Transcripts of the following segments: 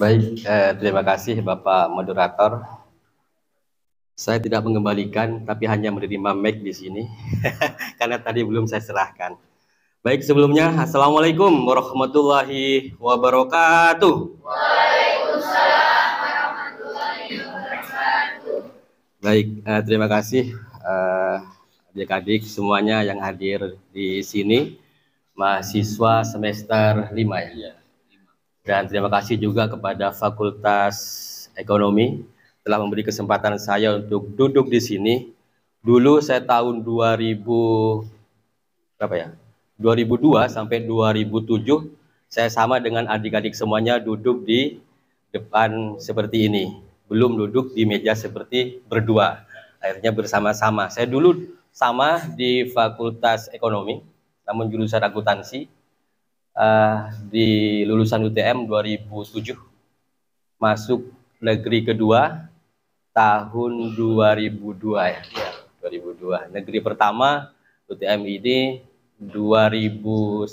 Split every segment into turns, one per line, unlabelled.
Baik, terima kasih Bapak Moderator. Saya tidak mengembalikan, tapi hanya menerima mic di sini, karena tadi belum saya serahkan. Baik, sebelumnya, Assalamualaikum warahmatullahi wabarakatuh.
Waalaikumsalam warahmatullahi wabarakatuh.
Baik, terima kasih adik-adik semuanya yang hadir di sini, mahasiswa semester 5 ya. Dan terima kasih juga kepada Fakultas Ekonomi telah memberi kesempatan saya untuk duduk di sini. Dulu saya tahun 2002 sampai 2007 saya sama dengan adik-adik semuanya duduk di depan seperti ini. Belum duduk di meja seperti berdua. Akhirnya bersama-sama. Saya dulu sama di Fakultas Ekonomi, namun jurusan akuntansi. Di lulusan UTM 2007, masuk negeri kedua tahun 2002 ya. 2002. Negeri pertama UTM ini 2001.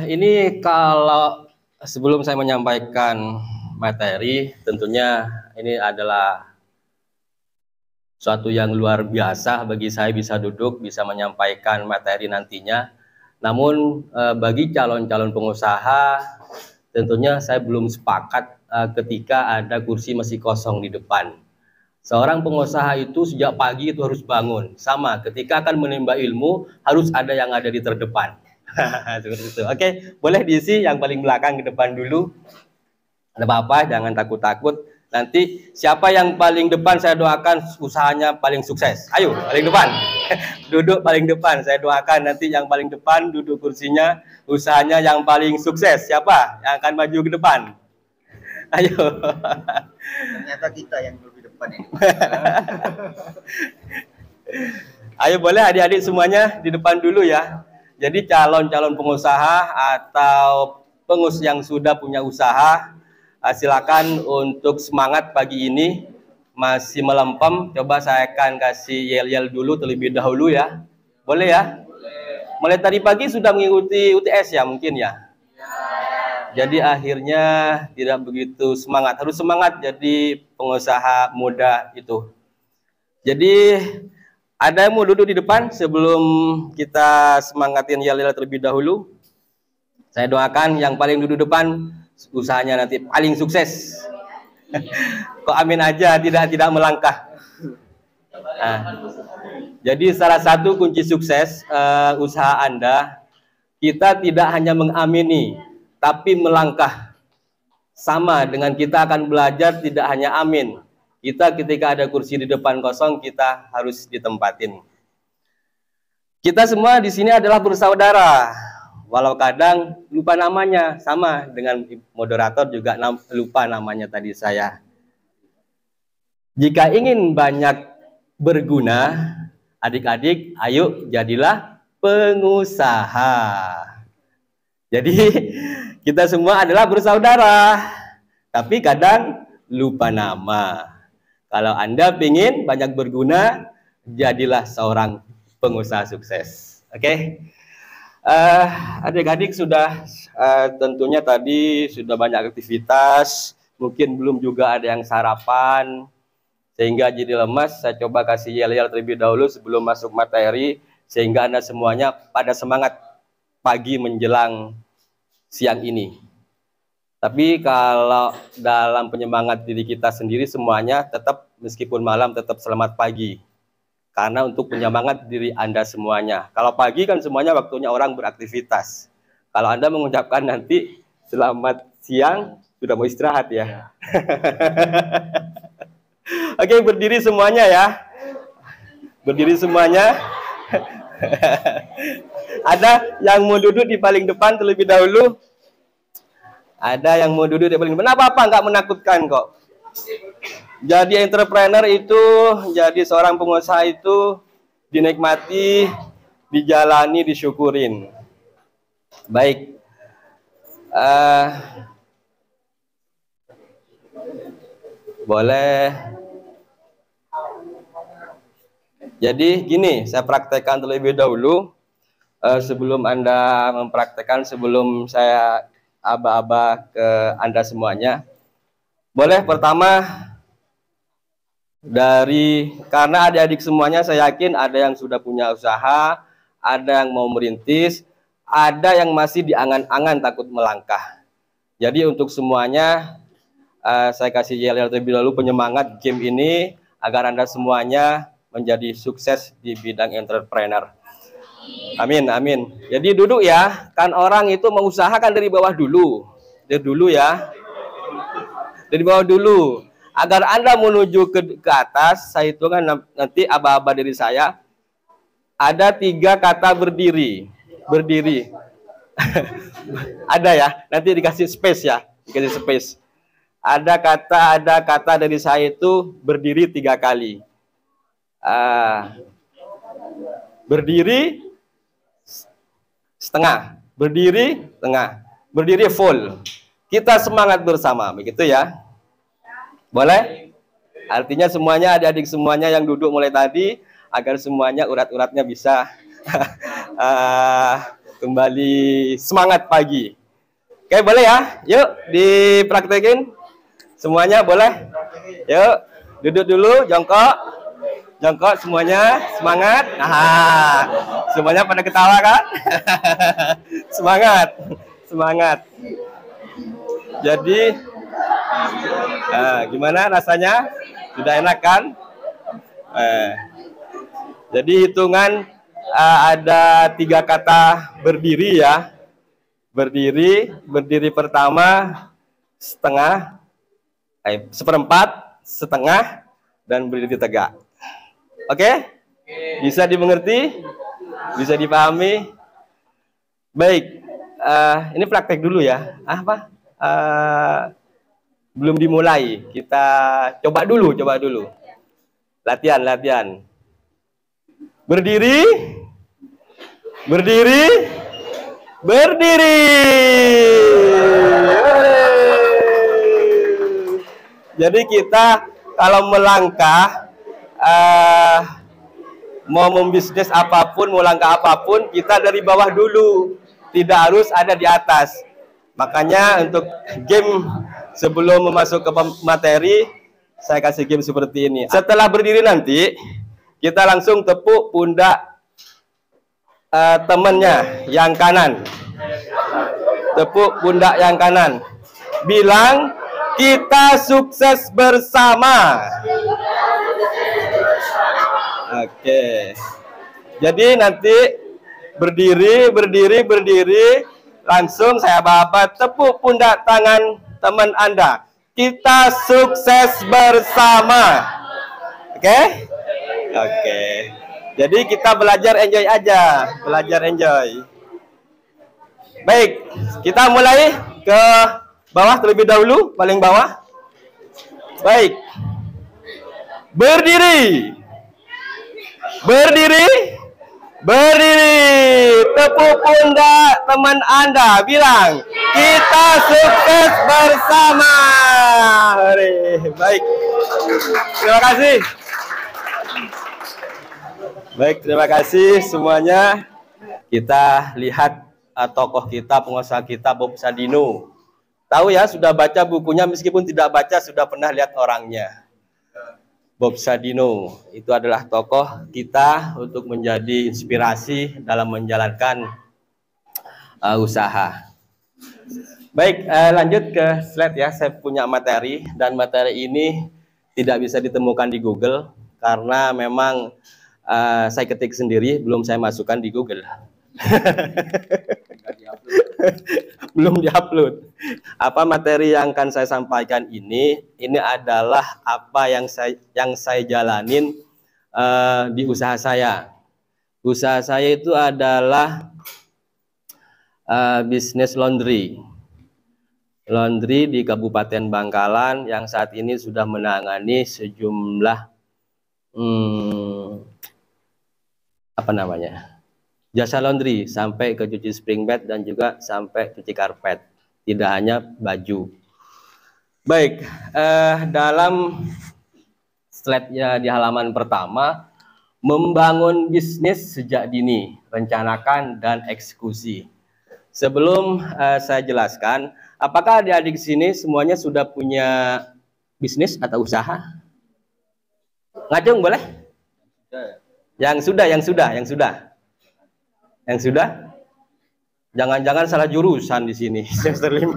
Ini kalau sebelum saya menyampaikan materi, tentunya ini adalah suatu yang luar biasa bagi saya bisa duduk, bisa menyampaikan materi nantinya. Namun bagi calon-calon pengusaha, tentunya saya belum sepakat ketika ada kursi masih kosong di depan. Seorang pengusaha itu sejak pagi itu harus bangun. Sama, ketika akan menimba ilmu, harus ada yang ada di terdepan. Seperti itu. Oke, boleh diisi yang paling belakang ke depan dulu. Tidak apa-apa, jangan takut-takut. Nanti siapa yang paling depan saya doakan usahanya paling sukses. Ayo, paling depan. Duduk paling depan. Saya doakan nanti yang paling depan duduk kursinya, usahanya yang paling sukses. Siapa yang akan maju ke depan? Ayo.
Ternyata kita yang lebih depan ini.
Ayo boleh adik-adik semuanya di depan dulu ya. Jadi calon-calon pengusaha atau pengusaha yang sudah punya usaha, silakan untuk semangat pagi ini. Masih melempem, coba saya akan kasih yel-yel dulu terlebih dahulu ya. Boleh ya? Boleh. Mulai tadi pagi sudah mengikuti UTS ya mungkin ya? Jadi akhirnya tidak begitu semangat. Harus semangat jadi pengusaha muda itu. Jadi ada yang mau duduk di depan sebelum kita semangatin yel-yel terlebih dahulu? Saya doakan yang paling duduk depan usahanya nanti paling sukses. Kok amin aja tidak melangkah. Nah, jadi salah satu kunci sukses usaha Anda, kita tidak hanya mengamini tapi melangkah. Sama dengan kita akan belajar tidak hanya amin. Kita ketika ada kursi di depan kosong kita harus ditempatin. Kita semua di sini adalah bersaudara. Walau kadang lupa namanya, sama dengan moderator juga lupa namanya tadi saya. Jika ingin banyak berguna, adik-adik, ayo jadilah pengusaha. Jadi kita semua adalah bersaudara, tapi kadang lupa nama. Kalau Anda ingin banyak berguna, jadilah seorang pengusaha sukses. Oke? Adik-adik sudah tentunya tadi sudah banyak aktivitas, mungkin belum juga ada yang sarapan, sehingga jadi lemas. Saya coba kasih yel-yel terlebih dahulu sebelum masuk materi, sehingga Anda semuanya pada semangat pagi menjelang siang ini. Tapi kalau dalam penyemangat diri kita sendiri semuanya tetap meskipun malam tetap selamat pagi. Karena untuk penyemangat diri Anda semuanya. Kalau pagi kan semuanya waktunya orang beraktivitas. Kalau Anda mengucapkan nanti selamat siang, sudah mau istirahat ya. Oke, berdiri semuanya ya. Berdiri semuanya. Ada yang mau duduk di paling depan terlebih dahulu? Ada yang mau duduk di paling depan? Apa-apa, nggak menakutkan kok. Jadi entrepreneur itu, jadi seorang pengusaha itu dinikmati, dijalani, disyukurin. Baik. Boleh. Jadi gini, saya praktekkan terlebih dahulu. sebelum Anda mempraktekkan, sebelum saya aba-aba ke Anda semuanya, boleh pertama karena adik-adik semuanya saya yakin ada yang sudah punya usaha, ada yang mau merintis, ada yang masih di angan-angan takut melangkah. Jadi untuk semuanya saya kasih yel-yel terlebih dahulu penyemangat game ini agar Anda semuanya menjadi sukses di bidang entrepreneur. Amin, amin. Jadi duduk ya, kan orang itu mengusahakan dari bawah dulu. Dari dulu ya. Dari bawah dulu. Agar Anda menuju ke atas, saya hitungkan nanti aba-aba dari saya. Ada 3 kata berdiri. Berdiri. Ada ya, nanti dikasih space ya. Dikasih space. Ada kata dari saya itu berdiri 3 kali. Berdiri setengah, berdiri setengah, berdiri full. Kita semangat bersama, begitu ya. Boleh? Artinya semuanya, adik-adik semuanya yang duduk mulai tadi, agar semuanya urat-uratnya bisa kembali semangat pagi. Oke, boleh ya? Yuk, dipraktekin. Semuanya boleh? Yuk, duduk dulu, jongkok. Jongkok semuanya, semangat. Semuanya pada ketawa kan? Semangat, semangat. Jadi, gimana rasanya? Sudah enak kan? Jadi hitungan ada 3 kata berdiri ya. Berdiri pertama setengah, seperempat, setengah, dan berdiri tegak. Oke? Bisa dimengerti? Bisa dipahami? Baik, ini praktek dulu ya. Belum dimulai, kita coba dulu. Latihan. Berdiri. Jadi kita kalau melangkah, mau membisnis apapun, mau langkah apapun, kita dari bawah dulu, tidak harus ada di atas. Makanya untuk game sebelum masuk ke materi, saya kasih game seperti ini. Setelah berdiri nanti, kita langsung tepuk pundak temannya yang kanan. Tepuk pundak yang kanan. Bilang, kita sukses bersama. Oke. Jadi nanti berdiri, langsung saya bapak tepuk pundak tangan teman Anda. Kita sukses bersama. Oke? Oke. Jadi kita belajar enjoy aja, Baik, kita mulai ke bawah terlebih dahulu, paling bawah. Baik. Berdiri. Tepuk pundak teman Anda, bilang, kita sukses bersama. Baik. Terima kasih. Baik, terima kasih semuanya. Kita lihat tokoh kita, pengusaha kita, Bob Sadino. Tahu ya, sudah baca bukunya, meskipun tidak baca, sudah pernah lihat orangnya. Bob Sadino itu adalah tokoh kita untuk menjadi inspirasi dalam menjalankan usaha. Baik, lanjut ke slide ya. Saya punya materi, dan materi ini tidak bisa ditemukan di Google karena memang saya ketik sendiri, belum saya masukkan di Google. Belum diupload. Apa materi yang akan saya sampaikan ini adalah apa yang saya jalanin di usaha saya. Usaha saya itu adalah bisnis laundry di Kabupaten Bangkalan yang saat ini sudah menangani sejumlah jasa laundry sampai ke cuci spring bed dan juga sampai cuci karpet, tidak hanya baju. Baik, dalam slide-nya di halaman pertama, membangun bisnis sejak dini. rencanakan, dan eksekusi. Sebelum saya jelaskan, apakah adik-adik sini semuanya sudah punya bisnis atau usaha? Ngacung boleh? Yang sudah. Jangan-jangan salah jurusan di sini semester 5.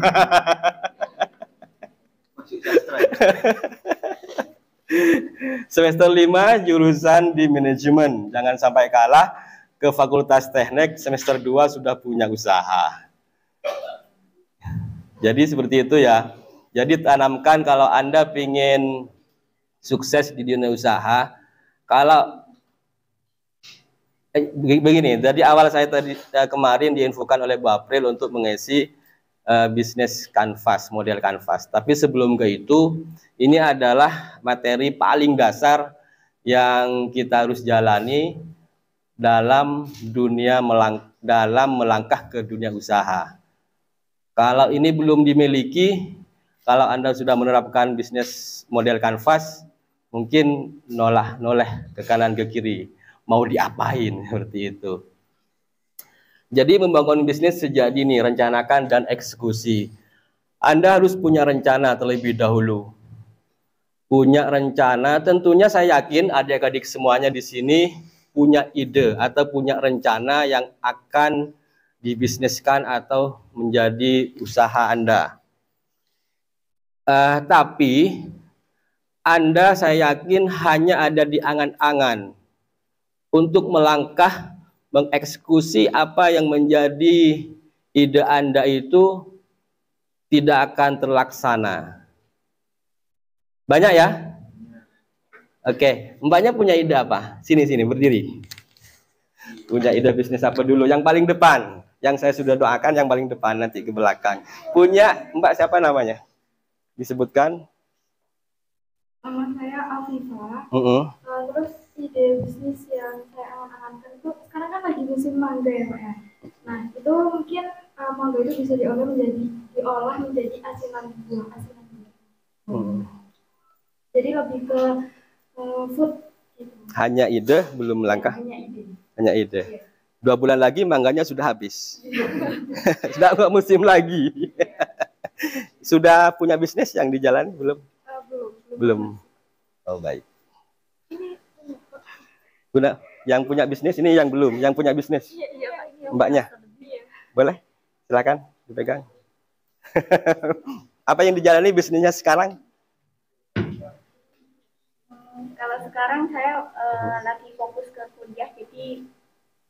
Semester 5 jurusan di manajemen. Jangan sampai kalah ke Fakultas Teknik semester 2 sudah punya usaha. Jadi seperti itu ya. Jadi tanamkan kalau Anda ingin sukses di dunia usaha, kalau begini, dari awal saya tadi kemarin diinfokan oleh Bu April untuk mengisi bisnis kanvas, model kanvas. Tapi sebelum ke itu, ini adalah materi paling dasar yang kita harus jalani dalam melangkah ke dunia usaha. Kalau ini belum dimiliki, kalau Anda sudah menerapkan bisnis model kanvas, mungkin noleh ke kanan ke kiri, mau diapain seperti itu. Jadi membangun bisnis sejak dini, rencanakan dan eksekusi. Anda harus punya rencana terlebih dahulu. Punya rencana, tentunya saya yakin adik-adik semuanya di sini punya ide atau punya rencana yang akan dibisniskan atau menjadi usaha Anda. Tapi Anda saya yakin hanya ada di angan-angan untuk melangkah mengeksekusi apa yang menjadi ide Anda itu tidak akan terlaksana. Banyak ya? Oke, Mbaknya punya ide apa? Sini berdiri. Punya ide bisnis apa dulu? Yang paling depan. Yang saya sudah doakan yang paling depan, nanti ke belakang. Punya Mbak siapa namanya? Disebutkan.
Nama saya Afifah. Terus ide bisnis yang saya angan-angankan itu sekarang kan lagi musim mangga ya Pak ya. Nah itu mungkin mangga itu bisa diolah menjadi asinan buah. Jadi lebih ke food gitu.
Hanya ide belum melangkah. Hanya ide. Iya. 2 bulan lagi mangganya sudah habis. Sudah nggak musim lagi. Sudah punya bisnis yang di jalan belum? Belum. Oh baik. Yang punya bisnis ini yang belum, yang punya bisnis. Iya, Mbaknya. Boleh? Silakan dipegang. Apa yang dijalani bisnisnya sekarang?
Kalau sekarang saya lagi fokus ke kuliah, jadi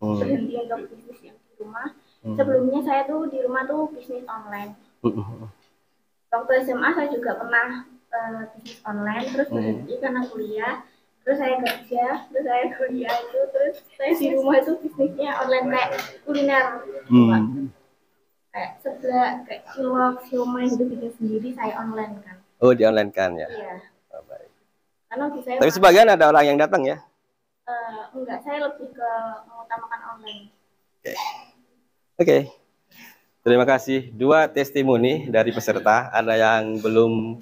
berhenti untuk bisnis yang di rumah. Sebelumnya saya tuh di rumah tuh bisnis online. Waktu SMA saya juga pernah bisnis online, terus berhenti karena kuliah. Terus saya kerja, terus saya kuliah itu, terus saya di rumah itu bisnisnya online kayak kuliner. Kayak sebelah, kayak cilok, siomay itu bikin sendiri, saya online kan.
Oh, di online kan ya?
Iya.
Oh, baik.
Karena saya
tapi sebagian ada orang yang datang ya?
Enggak, saya lebih ke mengutamakan online.
Oke. Terima kasih. 2 testimoni dari peserta. Ada yang belum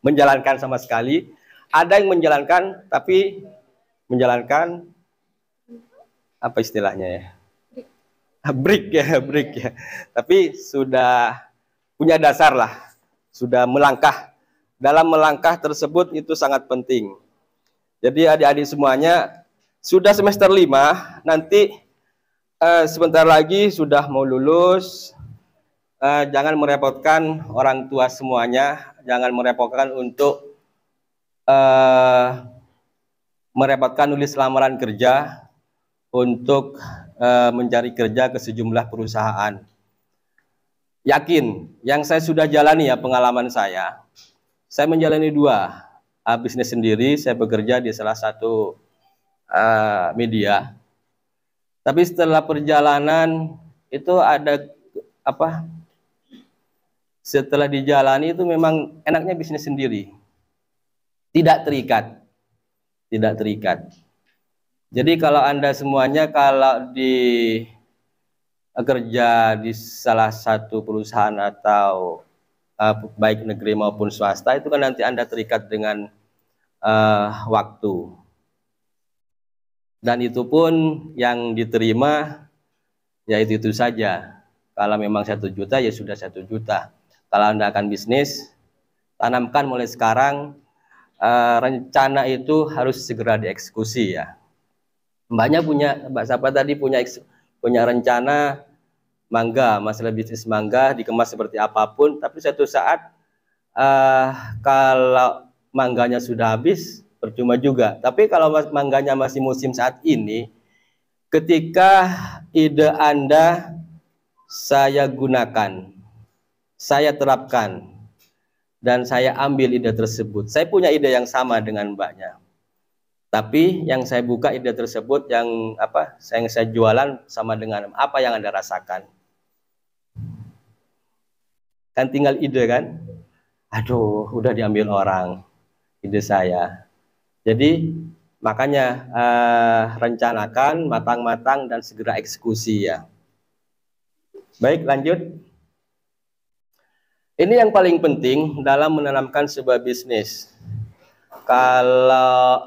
menjalankan sama sekali. Ada yang menjalankan, tapi menjalankan apa istilahnya ya? Break ya. Tapi sudah punya dasar lah. Sudah melangkah. Dalam melangkah tersebut itu sangat penting. Jadi adik-adik semuanya sudah semester 5, nanti sebentar lagi sudah mau lulus. Jangan merepotkan orang tua semuanya, jangan merepotkan untuk merepotkan nulis lamaran kerja untuk mencari kerja ke sejumlah perusahaan. Yakin, yang saya sudah jalani ya pengalaman saya menjalani 2 bisnis sendiri. Saya bekerja di salah satu media. Tapi setelah perjalanan itu ada apa? Setelah dijalani itu memang enaknya bisnis sendiri. Tidak terikat. Jadi kalau Anda semuanya kalau kerja di salah satu perusahaan atau baik negeri maupun swasta, itu kan nanti Anda terikat dengan waktu. Dan itu pun yang diterima ya itu saja. Kalau memang 1 juta ya sudah 1 juta. Kalau Anda akan bisnis, tanamkan mulai sekarang, rencana itu harus segera dieksekusi ya. Mbaknya Mbak Sapa tadi punya rencana mangga, masalah bisnis mangga dikemas seperti apapun, tapi suatu saat kalau mangganya sudah habis, percuma juga. Tapi kalau mangganya masih musim saat ini, ketika ide Anda saya gunakan, saya terapkan, dan saya ambil ide tersebut. Saya punya ide yang sama dengan mbaknya. Tapi yang saya buka ide tersebut yang saya jualan sama dengan apa yang Anda rasakan. Kan tinggal ide kan? Aduh, udah diambil orang ide saya. Jadi makanya rencanakan matang-matang dan segera eksekusi ya. Baik, lanjut. Ini yang paling penting dalam menanamkan sebuah bisnis. Kalau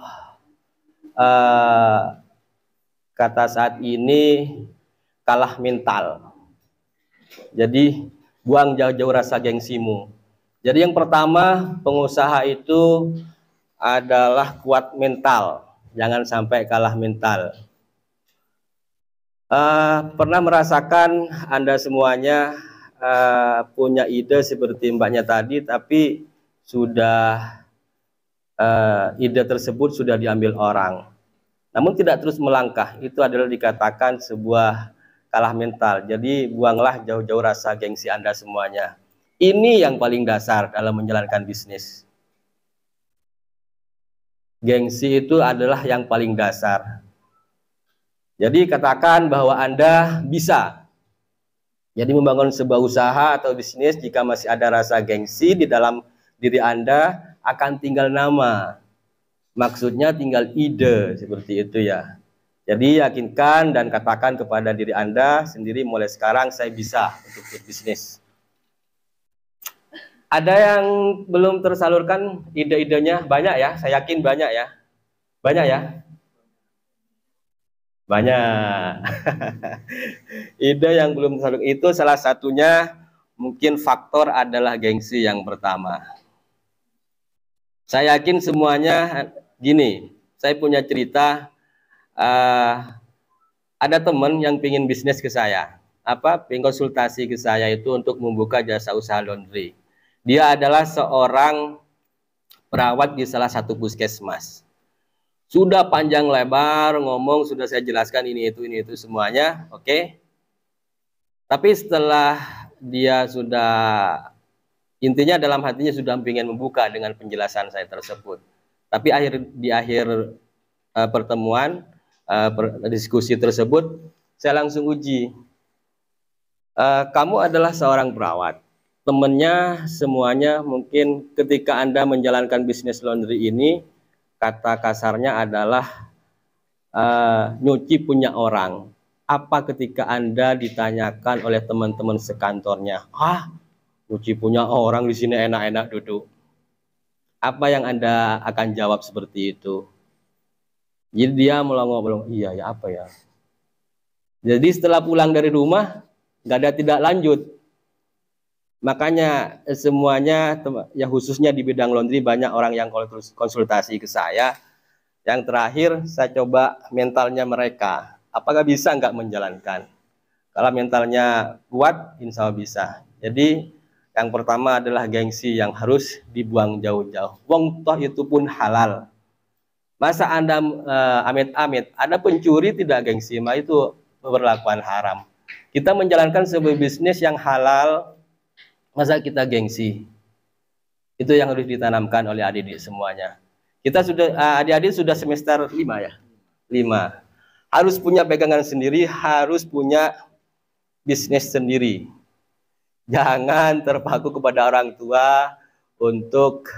kata saat ini kalah mental. Jadi buang jauh-jauh rasa gengsimu. Jadi yang pertama, pengusaha itu adalah kuat mental. Jangan sampai kalah mental. Pernah merasakan Anda semuanya punya ide seperti mbaknya tadi, tapi sudah ide tersebut sudah diambil orang. Namun tidak terus melangkah, itu adalah dikatakan sebuah kalah mental. Jadi buanglah jauh-jauh rasa gengsi Anda semuanya. Ini yang paling dasar dalam menjalankan bisnis. Gengsi itu adalah yang paling dasar. Jadi katakan bahwa Anda bisa. Jadi membangun sebuah usaha atau bisnis jika masih ada rasa gengsi di dalam diri Anda, akan tinggal nama. Maksudnya tinggal ide, seperti itu ya. Jadi yakinkan dan katakan kepada diri Anda sendiri, mulai sekarang saya bisa untuk berbisnis. Ada yang belum tersalurkan ide-idenya? Banyak ya, saya yakin banyak ya. Banyak ya? Banyak. Ide yang belum tersalurkan itu salah satunya mungkin faktor adalah gengsi yang pertama. Saya yakin semuanya gini, saya punya cerita, ada teman yang ingin bisnis ke saya, pengen konsultasi ke saya itu untuk membuka jasa usaha laundry. Dia adalah seorang perawat di salah satu puskesmas. Sudah panjang lebar ngomong, sudah saya jelaskan ini itu semuanya, oke. Tapi setelah dia sudah, intinya dalam hatinya sudah ingin membuka dengan penjelasan saya tersebut. Tapi di akhir pertemuan, diskusi tersebut, saya langsung uji. Kamu adalah seorang perawat. Temennya semuanya mungkin ketika Anda menjalankan bisnis laundry ini, kata kasarnya adalah nyuci punya orang. Apa ketika Anda ditanyakan oleh teman-teman sekantornya, nyuci punya orang di sini enak-enak duduk. Apa yang Anda akan jawab seperti itu? Jadi dia melongo-melongo, iya ya apa ya. Jadi setelah pulang dari rumah, nggak ada tidak lanjut. Makanya semuanya, ya khususnya di bidang laundry, banyak orang yang konsultasi ke saya. Yang terakhir saya coba mentalnya mereka. Apakah bisa nggak menjalankan? Kalau mentalnya kuat, insya Allah bisa. Jadi yang pertama adalah gengsi yang harus dibuang jauh-jauh. Wong toh itu pun halal. Masa Anda amit-amit, ada pencuri tidak gengsi, itu perlakuan haram. Kita menjalankan sebuah bisnis yang halal, masa kita gengsi? Itu yang harus ditanamkan oleh adik-adik semuanya. Kita sudah, adik-adik sudah semester 5 ya? 5. Harus punya pegangan sendiri, harus punya bisnis sendiri. Jangan terpaku kepada orang tua untuk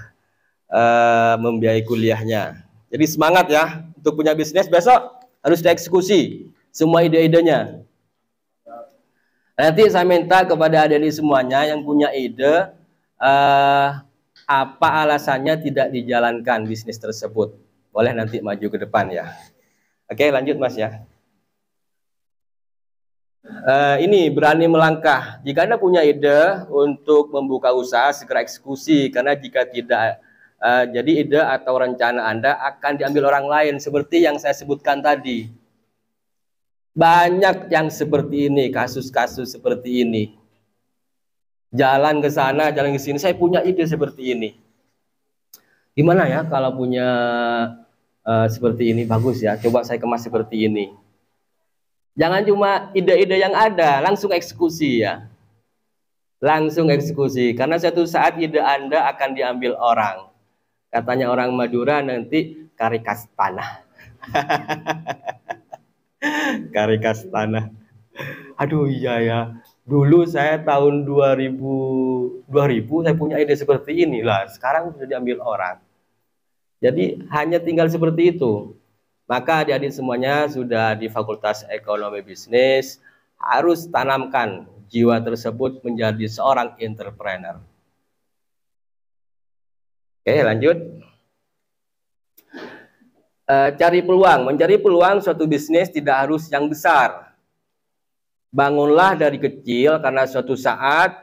membiayai kuliahnya. Jadi semangat ya, untuk punya bisnis besok harus dieksekusi semua ide-idenya. Nanti saya minta kepada adik-adik semuanya yang punya ide, apa alasannya tidak dijalankan bisnis tersebut. Boleh nanti maju ke depan ya. Oke, lanjut Mas ya. Ini berani melangkah. Jika Anda punya ide untuk membuka usaha, segera eksekusi. Karena jika tidak, jadi ide atau rencana Anda akan diambil orang lain. Seperti yang saya sebutkan tadi. Banyak yang seperti ini, kasus-kasus seperti ini. Jalan ke sana, jalan ke sini, saya punya ide seperti ini. Gimana ya kalau punya seperti ini? Bagus ya, coba saya kemas seperti ini. Jangan cuma ide-ide yang ada, langsung eksekusi ya. Langsung eksekusi, karena suatu saat ide Anda akan diambil orang. Katanya orang Madura nanti karikas tanah. Karikas tanah. Aduh iya ya. Dulu saya tahun 2000 saya punya ide seperti ini lah. Sekarang sudah diambil orang. Jadi hanya tinggal seperti itu. Maka adik-adik semuanya sudah di Fakultas Ekonomi Bisnis harus tanamkan jiwa tersebut menjadi seorang entrepreneur. Oke, lanjut. Cari peluang. Mencari peluang suatu bisnis tidak harus yang besar. Bangunlah dari kecil karena suatu saat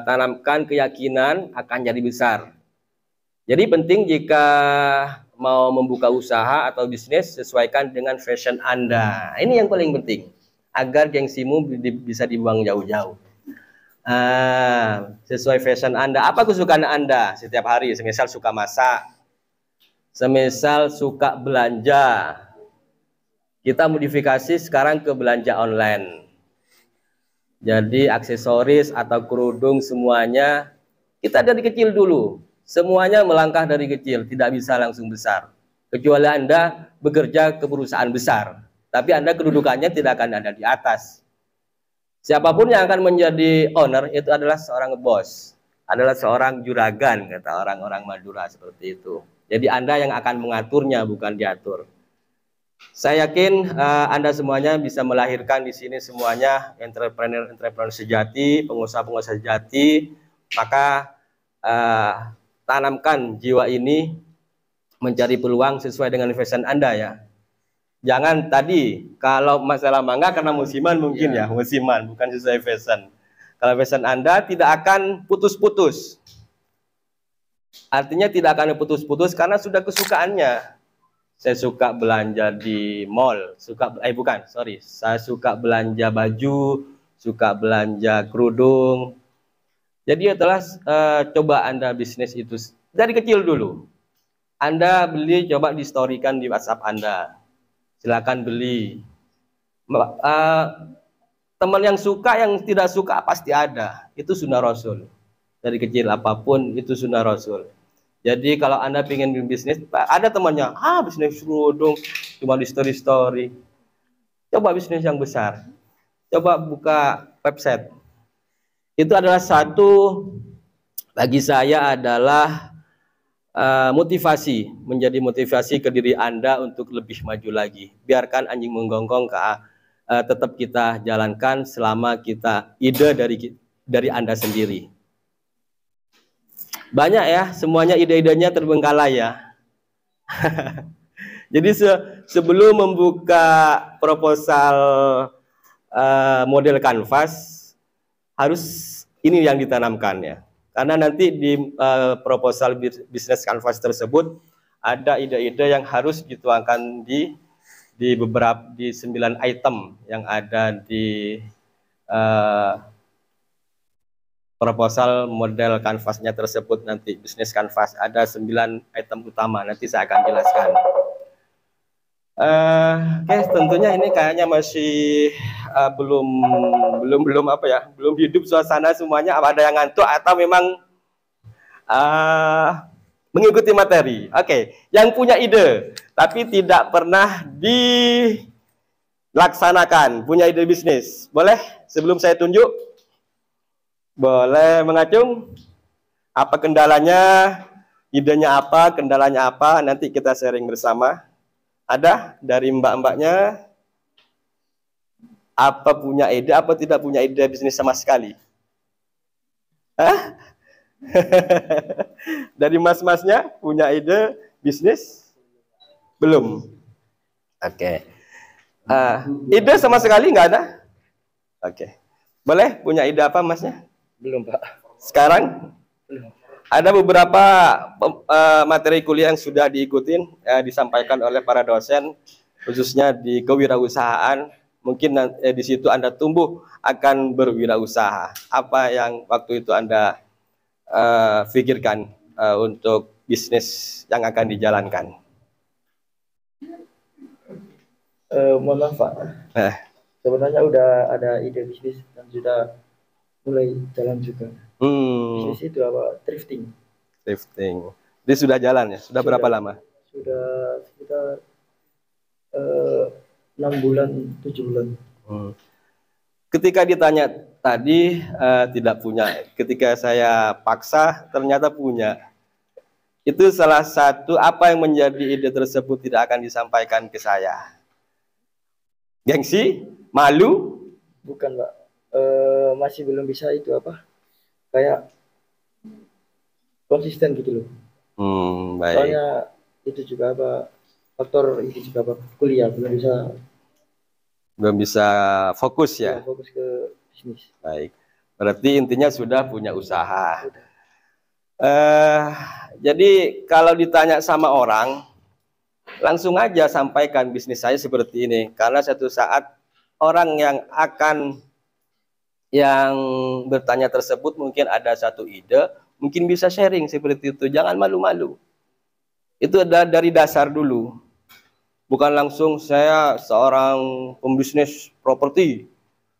tanamkan keyakinan akan jadi besar. Jadi penting jika mau membuka usaha atau bisnis, sesuaikan dengan fashion Anda. Ini yang paling penting, agar gengsimu bisa dibuang jauh-jauh. Sesuai fashion Anda. Apa kesukaan Anda setiap hari? Semisal suka masak, semisal suka belanja. Kita modifikasi sekarang ke belanja online. Jadi aksesoris atau kerudung semuanya, kita dari kecil dulu. Semuanya melangkah dari kecil, tidak bisa langsung besar. Kecuali Anda bekerja ke perusahaan besar, tapi Anda kedudukannya tidak akan ada di atas. Siapapun yang akan menjadi owner itu adalah seorang bos, adalah seorang juragan, kata orang-orang Madura seperti itu. Jadi Anda yang akan mengaturnya, bukan diatur. Saya yakin Anda semuanya bisa melahirkan di sini semuanya entrepreneur sejati, pengusaha-pengusaha sejati. Maka tanamkan jiwa ini mencari peluang sesuai dengan fashion Anda ya. Jangan tadi kalau masalah mangga karena musiman mungkin ya, musiman bukan sesuai fashion. Kalau fashion Anda tidak akan putus-putus. Artinya tidak akan putus-putus karena sudah kesukaannya. Saya suka belanja di mall, saya suka belanja baju, suka belanja kerudung. Jadi adalah coba Anda bisnis itu dari kecil dulu. Anda beli, coba di-storykan di WhatsApp Anda. Silakan beli. Teman yang suka, yang tidak suka pasti ada. Itu sunnah Rasul. Dari kecil apapun itu sunnah Rasul. Jadi kalau Anda ingin bisnis, ada temannya, bisnis kerudung, cuma di story-story. Coba bisnis yang besar. Coba buka website. Itu adalah satu, bagi saya adalah motivasi, menjadi motivasi ke diri Anda untuk lebih maju lagi. Biarkan anjing menggonggong, tetap kita jalankan selama kita ide dari Anda sendiri. Banyak ya, semuanya ide-idenya terbengkalai ya. Jadi sebelum membuka proposal model kanvas, harus ini yang ditanamkan ya. Karena nanti di proposal bisnis kanvas tersebut ada ide-ide yang harus dituangkan di 9 item yang ada di proposal model kanvasnya tersebut. Nanti bisnis kanvas ada 9 item utama, nanti saya akan jelaskan. Oke, tentunya ini kayaknya masih belum hidup suasana semuanya. Apa ada yang ngantuk atau memang mengikuti materi? Oke, yang punya ide tapi tidak pernah dilaksanakan, punya ide bisnis, boleh sebelum saya tunjuk, boleh mengacung. Apa kendalanya, idenya apa, kendalanya apa, nanti kita sharing bersama. Ada dari mbak-mbaknya? Apa punya ide, apa tidak punya ide bisnis sama sekali? Hah? Dari mas-masnya punya ide bisnis? Belum. Oke. Ide sama sekali nggak ada? Oke. Boleh punya ide apa Masnya?
Belum, Pak.
Sekarang?
Belum.
Ada beberapa materi kuliah yang sudah diikutin, disampaikan oleh para dosen, khususnya di kewirausahaan. Mungkin di situ Anda tumbuh akan berwirausaha. Apa yang waktu itu Anda pikirkan untuk bisnis yang akan dijalankan?
Mohon maaf, Pak. Sebenarnya udah ada ide bisnis dan sudah mulai jalan juga. Bisnis itu apa? Thrifting.
Thrifting. Ini sudah jalan ya? Sudah berapa lama?
Sudah sekitar 6 bulan, 7 bulan.
Ketika ditanya tadi tidak punya. Ketika saya paksa ternyata punya. Itu salah satu apa yang menjadi ide tersebut tidak akan disampaikan ke saya. Gengsi? Malu?
Bukan, Pak. Masih belum bisa itu apa? Kayak konsisten gitu loh.
Baik.
Soalnya itu juga apa? Faktor ini juga apa? Kuliah belum bisa
fokus ya.
Fokus ke bisnis.
Baik. Berarti intinya sudah punya usaha. Jadi kalau ditanya sama orang, langsung aja sampaikan bisnis saya seperti ini, karena suatu saat orang yang bertanya tersebut mungkin ada satu ide, mungkin bisa sharing seperti itu. Jangan malu-malu. Itu ada dari dasar dulu. Bukan langsung saya seorang pembisnis properti.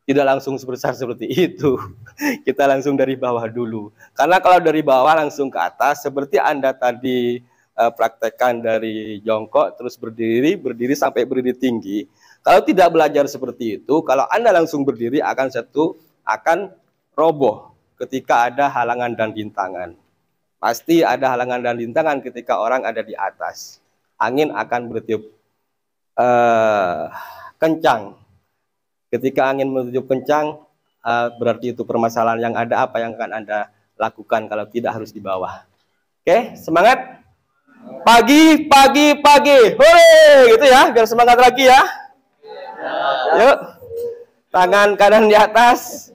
Tidak langsung sebesar seperti itu. Kita langsung dari bawah dulu. Karena kalau dari bawah langsung ke atas, seperti Anda tadi praktekkan dari jongkok terus berdiri sampai berdiri tinggi. Kalau tidak belajar seperti itu, kalau Anda langsung berdiri akan roboh ketika ada halangan dan rintangan. Pasti ada halangan dan rintangan ketika orang ada di atas. Angin akan bertiup kencang. Ketika angin bertiup kencang, berarti itu permasalahan yang ada. Apa yang akan Anda lakukan kalau tidak harus di bawah? Oke, semangat. Pagi. Hore, gitu ya, biar semangat lagi ya. Yuk. Tangan kanan di atas.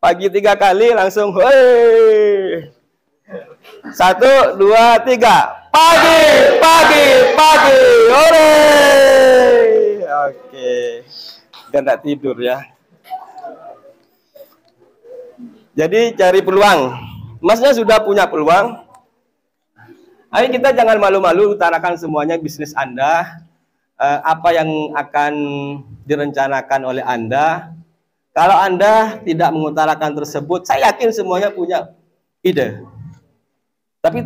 Pagi 3 kali langsung hore. 1, 2, 3. Pagi. Hore. Oke. Biar enggak tidur ya. Jadi cari peluang. Masnya sudah punya peluang. Ayo kita jangan malu-malu utarakan semuanya bisnis Anda, apa yang akan direncanakan oleh Anda. Kalau Anda tidak mengutarakan tersebut, saya yakin semuanya punya ide, tapi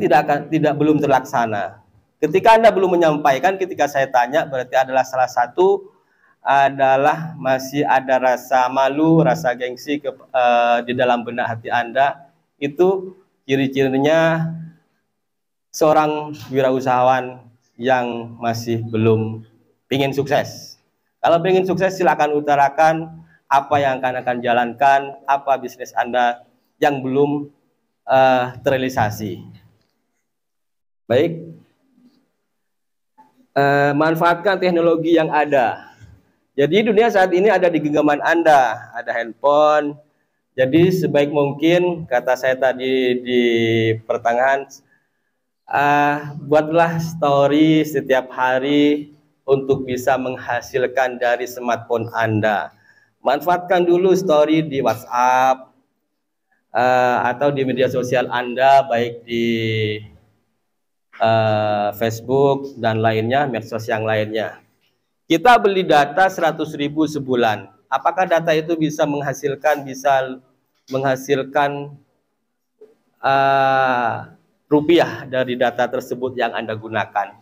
belum terlaksana. Ketika Anda belum menyampaikan, ketika saya tanya, berarti adalah salah satu adalah masih ada rasa malu, rasa gengsi di dalam benak hati Anda. Itu ciri-cirinya seorang wirausahawan yang masih belum ingin sukses. Kalau ingin sukses, silakan utarakan apa yang akan jalankan, apa bisnis Anda yang belum terrealisasi. Baik, manfaatkan teknologi yang ada. Jadi dunia saat ini ada di genggaman Anda, ada handphone. Jadi sebaik mungkin, kata saya tadi di pertengahan, buatlah story setiap hari untuk bisa menghasilkan dari smartphone Anda. Manfaatkan dulu story di WhatsApp atau di media sosial Anda, baik di Facebook dan lainnya, medsos yang lainnya. Kita beli data 100.000 sebulan. Apakah data itu bisa menghasilkan rupiah dari data tersebut yang Anda gunakan?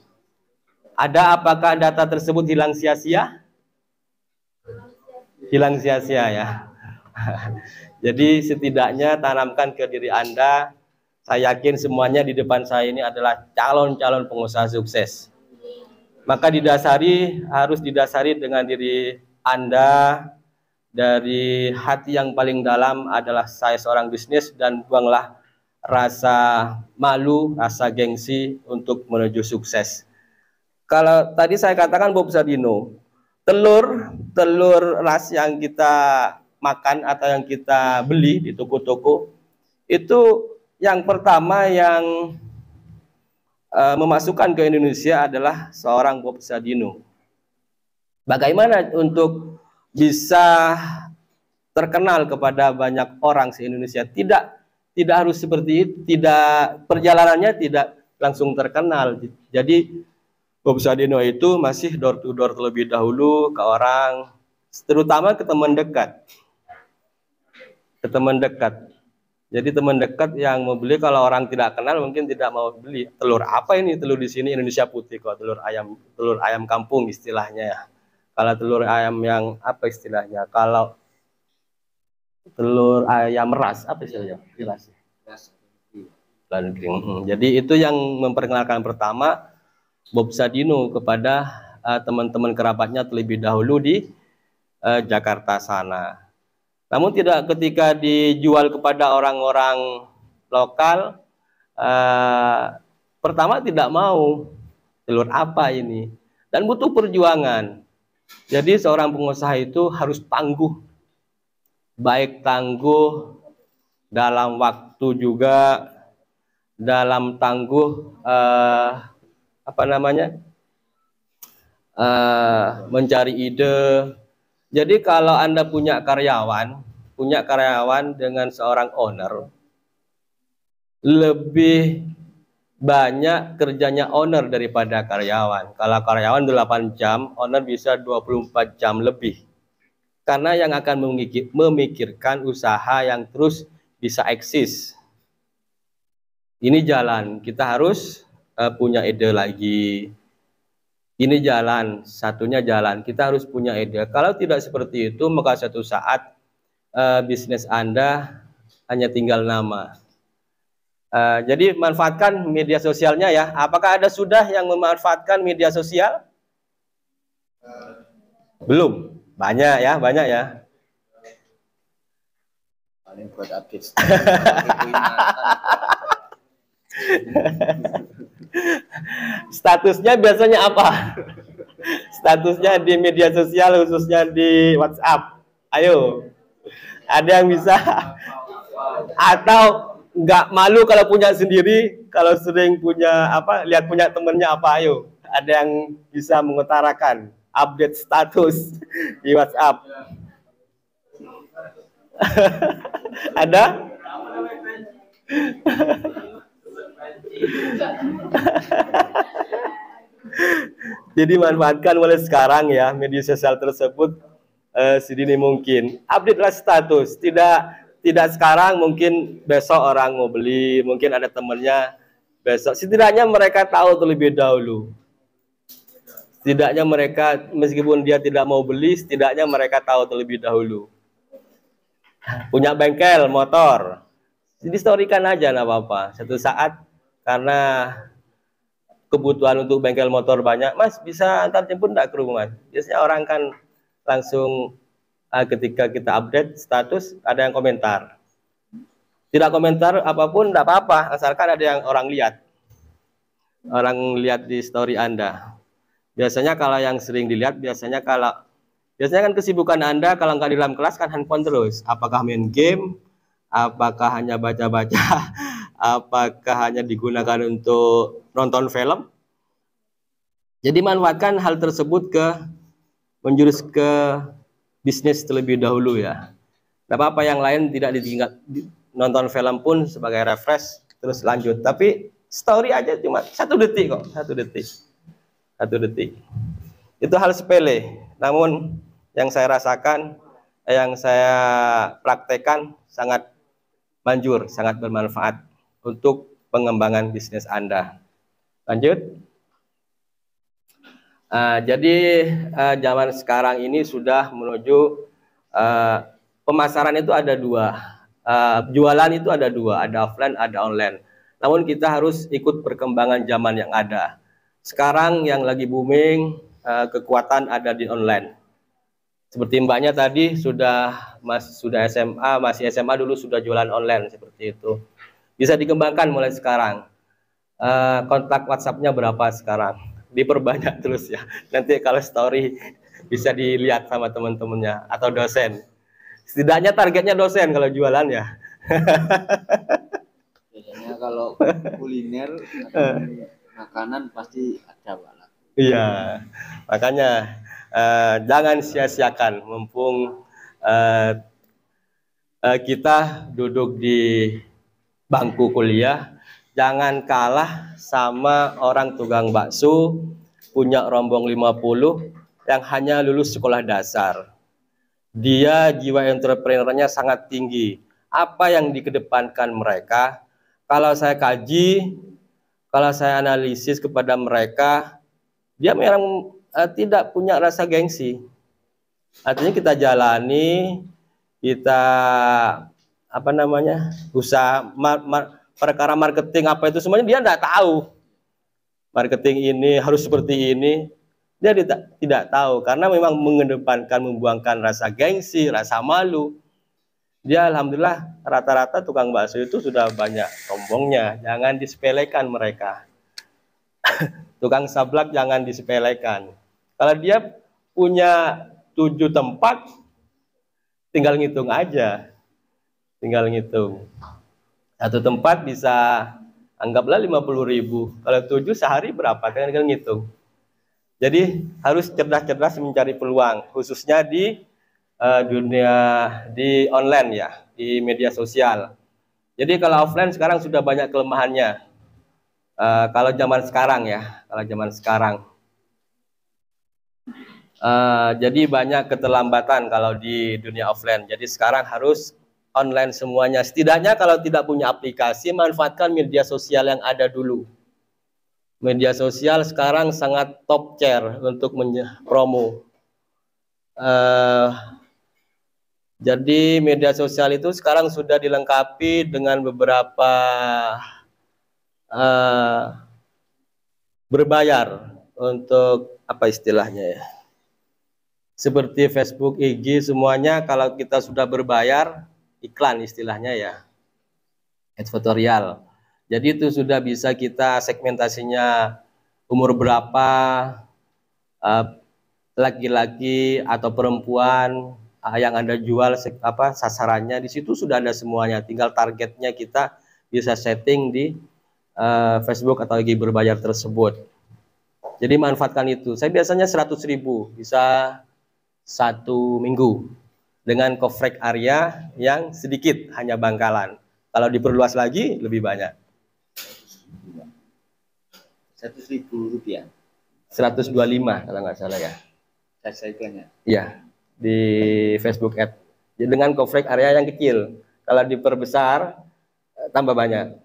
Apakah data tersebut hilang sia-sia? Hilang sia-sia ya. Jadi setidaknya tanamkan ke diri Anda. Saya yakin semuanya di depan saya ini adalah calon-calon pengusaha sukses. Maka harus didasari dengan diri Anda, dari hati yang paling dalam adalah saya seorang bisnis, dan buanglah rasa malu, rasa gengsi untuk menuju sukses. Kalau tadi saya katakan Bob Sadino, telur ras yang kita makan atau yang kita beli di toko-toko, itu yang pertama yang memasukkan ke Indonesia adalah seorang Bob Sadino. Bagaimana untuk bisa terkenal kepada banyak orang se-Indonesia? Tidak harus seperti itu, perjalanannya tidak langsung terkenal. Jadi Bob Sadino itu masih door to door terlebih dahulu ke orang, terutama ke teman dekat. Ke teman dekat. Jadi teman dekat yang mau beli, kalau orang tidak kenal mungkin tidak mau beli. Telur apa ini? Telur di sini Indonesia putih kok, telur ayam kampung istilahnya ya. Kalau telur ayam yang apa istilahnya? Kalau telur ayam ras apa istilahnya? Ras. Jadi itu yang memperkenalkan pertama Bob Sadino kepada teman-teman kerabatnya terlebih dahulu di Jakarta sana. Namun tidak ketika dijual kepada orang-orang lokal, pertama tidak mau, telur apa ini, dan butuh perjuangan. Jadi seorang pengusaha itu harus tangguh, baik tangguh dalam waktu juga, dalam tangguh mencari ide. Jadi kalau Anda punya karyawan dengan seorang owner, lebih banyak kerjanya owner daripada karyawan. Kalau karyawan 8 jam, owner bisa 24 jam lebih. Karena yang akan memikirkan usaha yang terus bisa eksis. Ini jalan, kita harus punya ide lagi. Ini jalan, satunya jalan, kita harus punya ide. Kalau tidak seperti itu, maka suatu saat bisnis Anda hanya tinggal nama. Jadi manfaatkan media sosialnya ya. Apakah ada sudah yang memanfaatkan media sosial? Belum, banyak ya.
Paling buat update.
Statusnya biasanya apa? Statusnya di media sosial, khususnya di WhatsApp. Ayo, ada yang bisa? Atau nggak malu kalau punya sendiri, kalau sering punya lihat punya temennya apa? Ayo, ada yang bisa mengutarakan update status di WhatsApp? Ada? Jadi manfaatkan mulai sekarang ya media sosial tersebut sedini mungkin. Update status, tidak sekarang, mungkin besok orang mau beli, mungkin ada temennya besok. Setidaknya mereka tahu terlebih dahulu. Setidaknya mereka, meskipun dia tidak mau beli, setidaknya mereka tahu terlebih dahulu. Punya bengkel motor, jadi storykan aja, nggak apa-apa. Satu saat karena kebutuhan untuk bengkel motor banyak, Mas bisa antar jemput enggak ke rumah? Biasanya orang kan langsung ketika kita update status ada yang komentar. Tidak komentar apapun enggak apa-apa, asalkan ada yang orang lihat. Orang lihat di story Anda. Biasanya kalau yang sering dilihat, biasanya kan kesibukan Anda kalau nggak di dalam kelas kan handphone terus. Apakah main game? Apakah hanya baca-baca? Apakah hanya digunakan untuk nonton film? Jadi manfaatkan hal tersebut menjurus ke bisnis terlebih dahulu ya. Tidak apa-apa yang lain tidak ditinggal, nonton film pun sebagai refresh terus lanjut. Tapi story aja cuma 1 detik kok, 1 detik. 1 detik. Itu hal sepele. Namun yang saya rasakan, yang saya praktekkan sangat manjur, sangat bermanfaat untuk pengembangan bisnis Anda. Lanjut. Jadi zaman sekarang ini sudah menuju pemasaran itu ada 2. Jualan itu ada 2, ada offline, ada online. Namun kita harus ikut perkembangan zaman yang ada. Sekarang yang lagi booming, kekuatan ada di online. Seperti mbaknya tadi sudah SMA, masih SMA dulu sudah jualan online seperti itu. Bisa dikembangkan mulai sekarang. Kontak WhatsApp-nya berapa sekarang? Diperbanyak terus ya. Nanti kalau story bisa dilihat sama teman-temannya atau dosen. Setidaknya targetnya dosen kalau jualan ya.
Biasanya kalau kuliner atau makanan pasti ada Pak.
Iya, makanya jangan sia-siakan mumpung kita duduk di bangku kuliah, jangan kalah sama orang tukang bakso punya rombong 50 yang hanya lulus sekolah dasar. Dia jiwa entrepreneurnya sangat tinggi. Apa yang dikedepankan mereka? Kalau saya kaji, kalau saya analisis kepada mereka, dia memang tidak punya rasa gengsi. Artinya kita jalani, kita usaha perkara marketing apa itu semuanya dia tidak tahu. Marketing ini harus seperti ini, dia tidak tahu karena memang mengedepankan membuangkan rasa gengsi, rasa malu. Dia alhamdulillah rata-rata tukang bakso itu sudah banyak sombongnya, jangan disepelekan mereka. Tukang sablak jangan disepelekan. Kalau dia punya 7 tempat, tinggal ngitung aja. Tinggal ngitung. Satu tempat bisa anggaplah 50.000. Kalau 7 sehari berapa? Tinggal ngitung. Jadi harus cerdas-cerdas mencari peluang, khususnya di dunia di online ya, di media sosial. Jadi kalau offline sekarang sudah banyak kelemahannya. Kalau zaman sekarang ya, jadi banyak keterlambatan kalau di dunia offline. Jadi sekarang harus online semuanya. Setidaknya kalau tidak punya aplikasi, manfaatkan media sosial yang ada dulu. Media sosial sekarang sangat top tier untuk promo. Jadi media sosial itu sekarang sudah dilengkapi dengan beberapa berbayar untuk apa istilahnya ya, seperti Facebook, IG, semuanya kalau kita sudah berbayar, iklan istilahnya ya, advertorial. Jadi itu sudah bisa kita segmentasinya umur berapa, laki-laki atau perempuan yang Anda jual, sasarannya di situ sudah ada semuanya. Tinggal targetnya kita bisa setting di Facebook atau IG berbayar tersebut. Jadi manfaatkan itu. Saya biasanya 100.000 bisa 1 minggu dengan coverage area yang sedikit, hanya Bangkalan. Kalau diperluas lagi lebih banyak.
100.000 rupiah.
125 kalau nggak salah ya.
Saya iklannya.
Iya, di Facebook Ad. Jadi dengan coverage area yang kecil. Kalau diperbesar tambah banyak.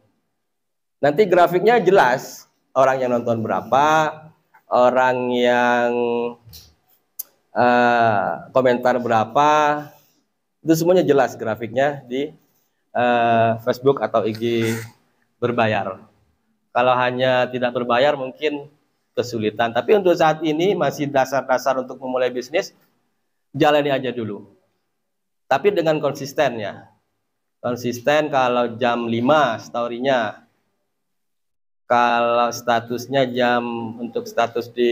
Nanti grafiknya jelas, orang yang nonton berapa, orang yang komentar berapa, itu semuanya jelas grafiknya di Facebook atau IG berbayar. Kalau hanya tidak berbayar mungkin kesulitan. Tapi untuk saat ini masih dasar-dasar untuk memulai bisnis, jalani aja dulu. Tapi dengan konsisten ya. Konsisten kalau jam 5 story-nya. Kalau statusnya untuk status di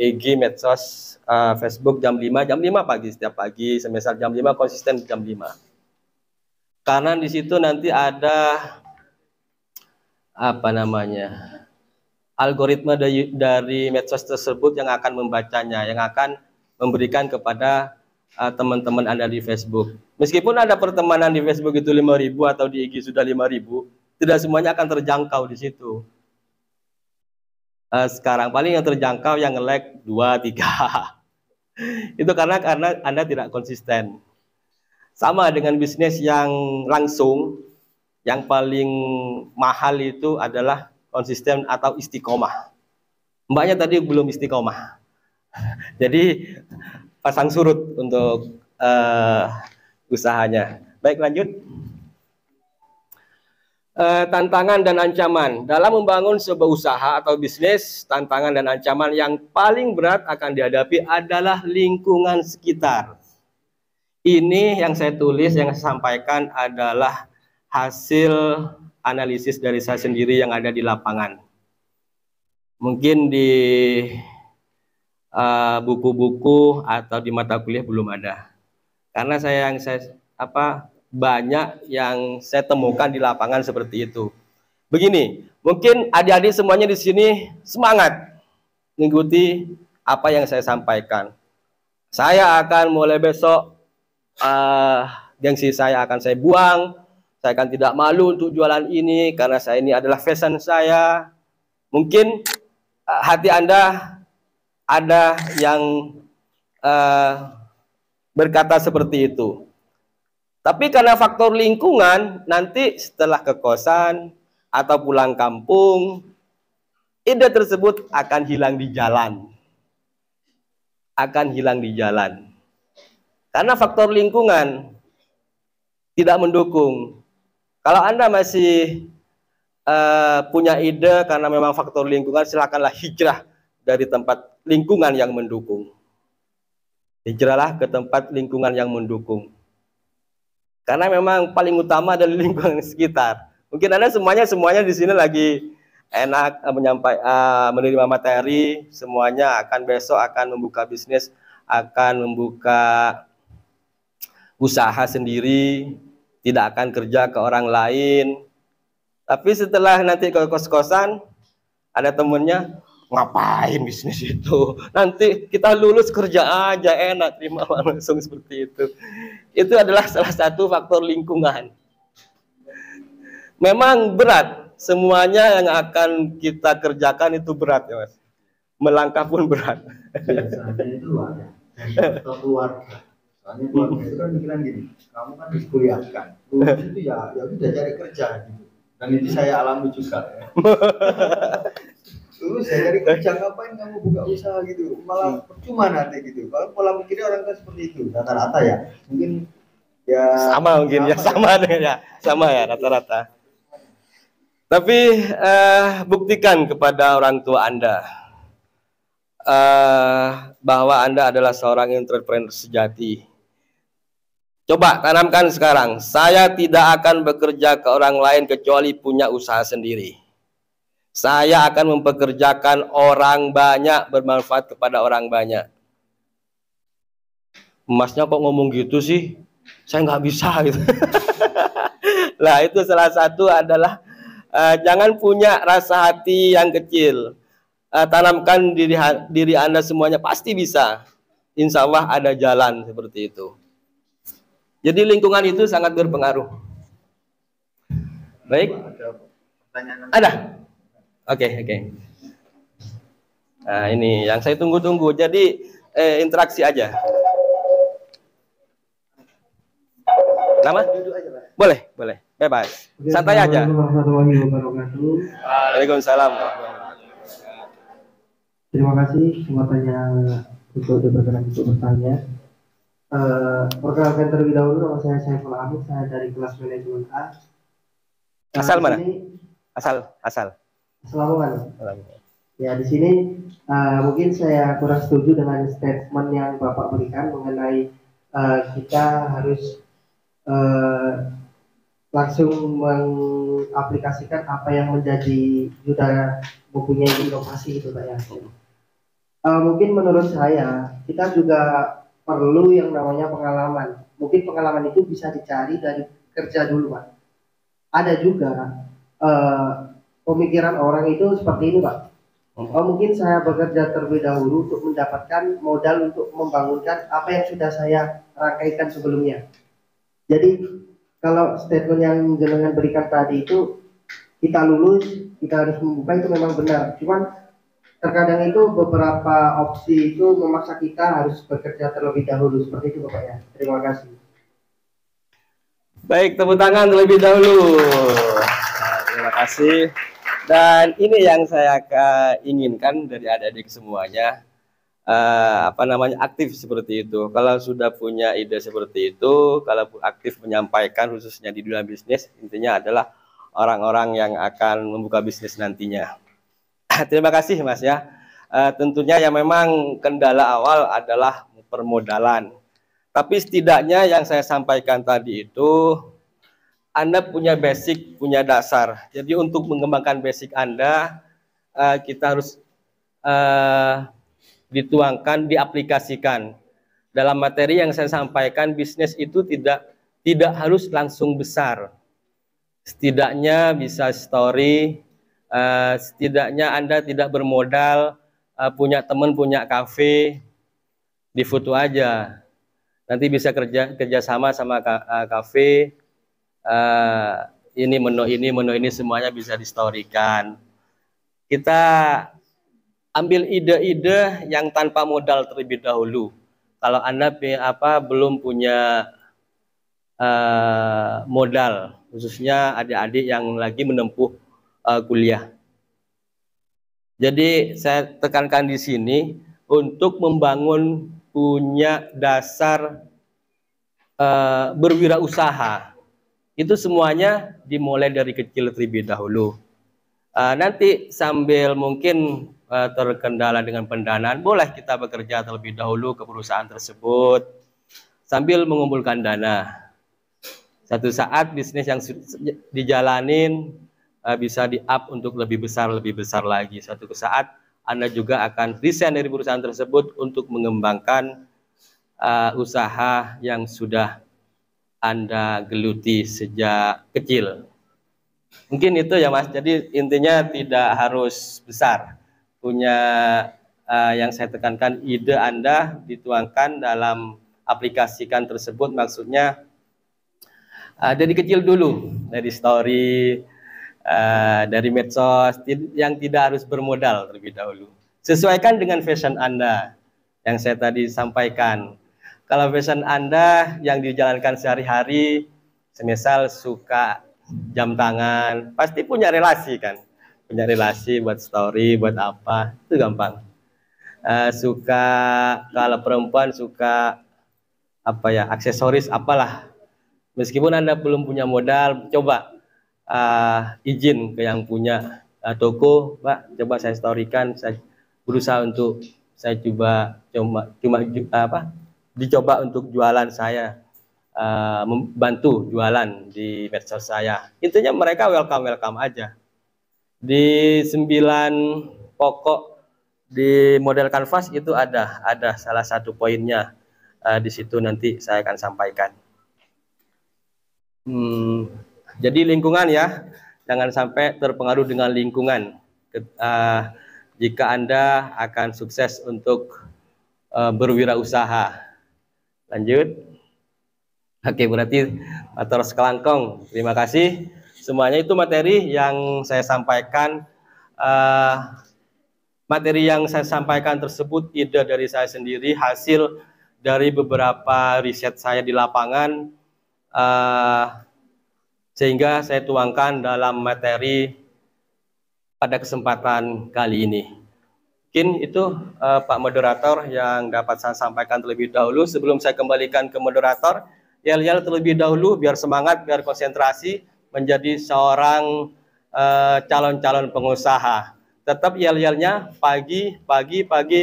IG, medsos, Facebook jam 5 pagi, setiap pagi, semisal jam 5 konsisten jam 5. Karena di situ nanti ada algoritma dari medsos tersebut yang akan membacanya, yang akan memberikan kepada teman-teman Anda di Facebook. Meskipun ada pertemanan di Facebook itu 5.000 atau di IG sudah 5.000, tidak semuanya akan terjangkau di situ. Sekarang paling yang terjangkau yang nge-like 2-3. Itu karena Anda tidak konsisten. Sama dengan bisnis yang langsung, yang paling mahal itu adalah konsisten atau istiqomah. Mbaknya tadi belum istiqomah. Jadi pasang surut untuk usahanya. Baik, lanjut. Tantangan dan ancaman. Dalam membangun sebuah usaha atau bisnis, tantangan dan ancaman yang paling berat akan dihadapi adalah lingkungan sekitar. Ini yang saya tulis, yang saya sampaikan adalah hasil analisis dari saya sendiri yang ada di lapangan. Mungkin di buku-buku atau di mata kuliah belum ada. Karena banyak yang saya temukan di lapangan seperti itu. Begini, mungkin adik-adik semuanya di sini semangat mengikuti apa yang saya sampaikan. Saya akan mulai besok gengsi saya akan saya buang. Saya akan tidak malu untuk jualan ini karena saya ini adalah fashion saya. Mungkin hati Anda ada yang berkata seperti itu. Tapi karena faktor lingkungan, nanti setelah ke kosan atau pulang kampung, ide tersebut akan hilang di jalan. Akan hilang di jalan. Karena faktor lingkungan tidak mendukung. Kalau Anda masih punya ide karena memang faktor lingkungan, silakanlah hijrah dari tempat lingkungan yang mendukung. Hijrahlah ke tempat lingkungan yang mendukung. Karena memang paling utama adalah lingkungan sekitar. Mungkin Anda semuanya di sini lagi enak menerima materi, semuanya akan besok akan membuka bisnis, akan membuka usaha sendiri, tidak akan kerja ke orang lain. Tapi setelah nanti ke kos-kosan, ada temennya, ngapain bisnis itu? Nanti kita lulus kerja aja enak, terima langsung seperti itu. Itu adalah salah satu faktor lingkungan. Memang berat, semuanya yang akan kita kerjakan itu berat ya Mas. Melangkah pun berat.
Biasanya itu ada faktor keluarga. Soalnya keluarga itu kan pikiran gini, kamu kan dikuliahkan, lulus itu ya udah cari kerja gitu. Dan itu saya alami juga ya. Terus saya cari kerja, ngapain kamu buka usaha gitu, malah percuma nanti gitu. Kalau pola pikirnya orang kan seperti itu rata-rata ya, mungkin ya
sama mungkin ya sama ya rata-rata. Tapi buktikan kepada orang tua Anda bahwa Anda adalah seorang entrepreneur sejati. Coba tanamkan sekarang, saya tidak akan bekerja ke orang lain kecuali punya usaha sendiri. Saya akan mempekerjakan orang banyak, bermanfaat kepada orang banyak. Masnya kok ngomong gitu sih? Saya nggak bisa gitu. Nah itu salah satu adalah jangan punya rasa hati yang kecil. Tanamkan diri Anda semuanya pasti bisa. Insya Allah ada jalan seperti itu. Jadi lingkungan itu sangat berpengaruh. Baik. Ada. Oke. Nah ini yang saya tunggu-tunggu. Jadi interaksi aja. Nama? Boleh, bebas. Santai aja. Waalaikumsalam.
Terima kasih kesempatannya untuk berkenan untuk bertanya. Perkenalkan terlebih dahulu, nama saya Saiful Hamid, saya dari kelas manajemen A.
Asal mana? Asal.
Lamongan. Ya di sini mungkin saya kurang setuju dengan statement yang Bapak berikan mengenai kita harus langsung mengaplikasikan apa yang menjadi sudah mempunyai inovasi itu Pak ya. Mungkin menurut saya kita juga perlu yang namanya pengalaman. Mungkin pengalaman itu bisa dicari dari kerja dulu Pak. Ada juga pemikiran orang itu seperti ini Pak. Mungkin saya bekerja terlebih dahulu untuk mendapatkan modal untuk membangunkan apa yang sudah saya rangkaikan sebelumnya. Jadi kalau statement yang jenengan berikan tadi itu kita lulus, kita harus membuka itu memang benar. Cuman terkadang itu beberapa opsi itu memaksa kita harus bekerja terlebih dahulu seperti itu Bapak ya. Terima kasih.
Baik, tepuk tangan terlebih dahulu. Terima kasih. Dan ini yang saya inginkan dari adik-adik semuanya, aktif seperti itu. Kalau sudah punya ide seperti itu, kalau aktif menyampaikan khususnya di dunia bisnis, intinya adalah orang-orang yang akan membuka bisnis nantinya. Terima kasih Mas ya. Tentunya yang memang kendala awal adalah permodalan. Tapi setidaknya yang saya sampaikan tadi itu, Anda punya basic, punya dasar. Jadi untuk mengembangkan basic Anda, kita harus dituangkan, diaplikasikan. Dalam materi yang saya sampaikan, bisnis itu tidak tidak harus langsung besar. Setidaknya bisa story, setidaknya Anda tidak bermodal, punya teman, punya kafe, di foto aja. Nanti bisa kerjasama sama kafe, ini menu ini semuanya bisa distorikan. Kita ambil ide-ide yang tanpa modal terlebih dahulu. Kalau Anda belum punya modal, khususnya adik-adik yang lagi menempuh kuliah. Jadi saya tekankan di sini untuk membangun punya dasar berwirausaha. Itu semuanya dimulai dari kecil terlebih dahulu. Nanti sambil mungkin terkendala dengan pendanaan, boleh kita bekerja terlebih dahulu ke perusahaan tersebut sambil mengumpulkan dana. Satu saat bisnis yang dijalanin bisa di-up untuk lebih besar lagi. Suatu saat Anda juga akan resign dari perusahaan tersebut untuk mengembangkan usaha yang sudah Anda geluti sejak kecil. Mungkin itu ya Mas, jadi intinya tidak harus besar. Punya yang saya tekankan, ide Anda dituangkan dalam aplikasikan tersebut, maksudnya dari kecil dulu, dari story, dari medsos, yang tidak harus bermodal terlebih dahulu. Sesuaikan dengan fashion Anda yang saya tadi sampaikan. Kalau fashion Anda yang dijalankan sehari-hari, semisal suka jam tangan, pasti punya relasi kan, punya relasi buat story, buat apa, itu gampang. Suka, kalau perempuan suka apa ya, aksesoris apalah, meskipun Anda belum punya modal, coba izin ke yang punya toko, Pak, coba saya storykan, saya berusaha untuk saya dicoba untuk jualan saya. Membantu jualan di medsos saya. Intinya mereka welcome aja. Di 9 pokok di model kanvas itu ada salah satu poinnya, di situ nanti saya akan sampaikan. Jadi lingkungan ya, jangan sampai terpengaruh dengan lingkungan jika Anda akan sukses untuk berwirausaha. Lanjut. Oke, berarti Matur Sekelangkong, terima kasih. Semuanya itu materi yang saya sampaikan. Materi yang saya sampaikan tersebut ide dari saya sendiri, hasil dari beberapa riset saya di lapangan, sehingga saya tuangkan dalam materi pada kesempatan kali ini. Mungkin itu Pak Moderator yang dapat saya sampaikan terlebih dahulu. Sebelum saya kembalikan ke moderator, yel-yel terlebih dahulu biar semangat, biar konsentrasi menjadi seorang calon-calon pengusaha. Tetap yel-yelnya pagi,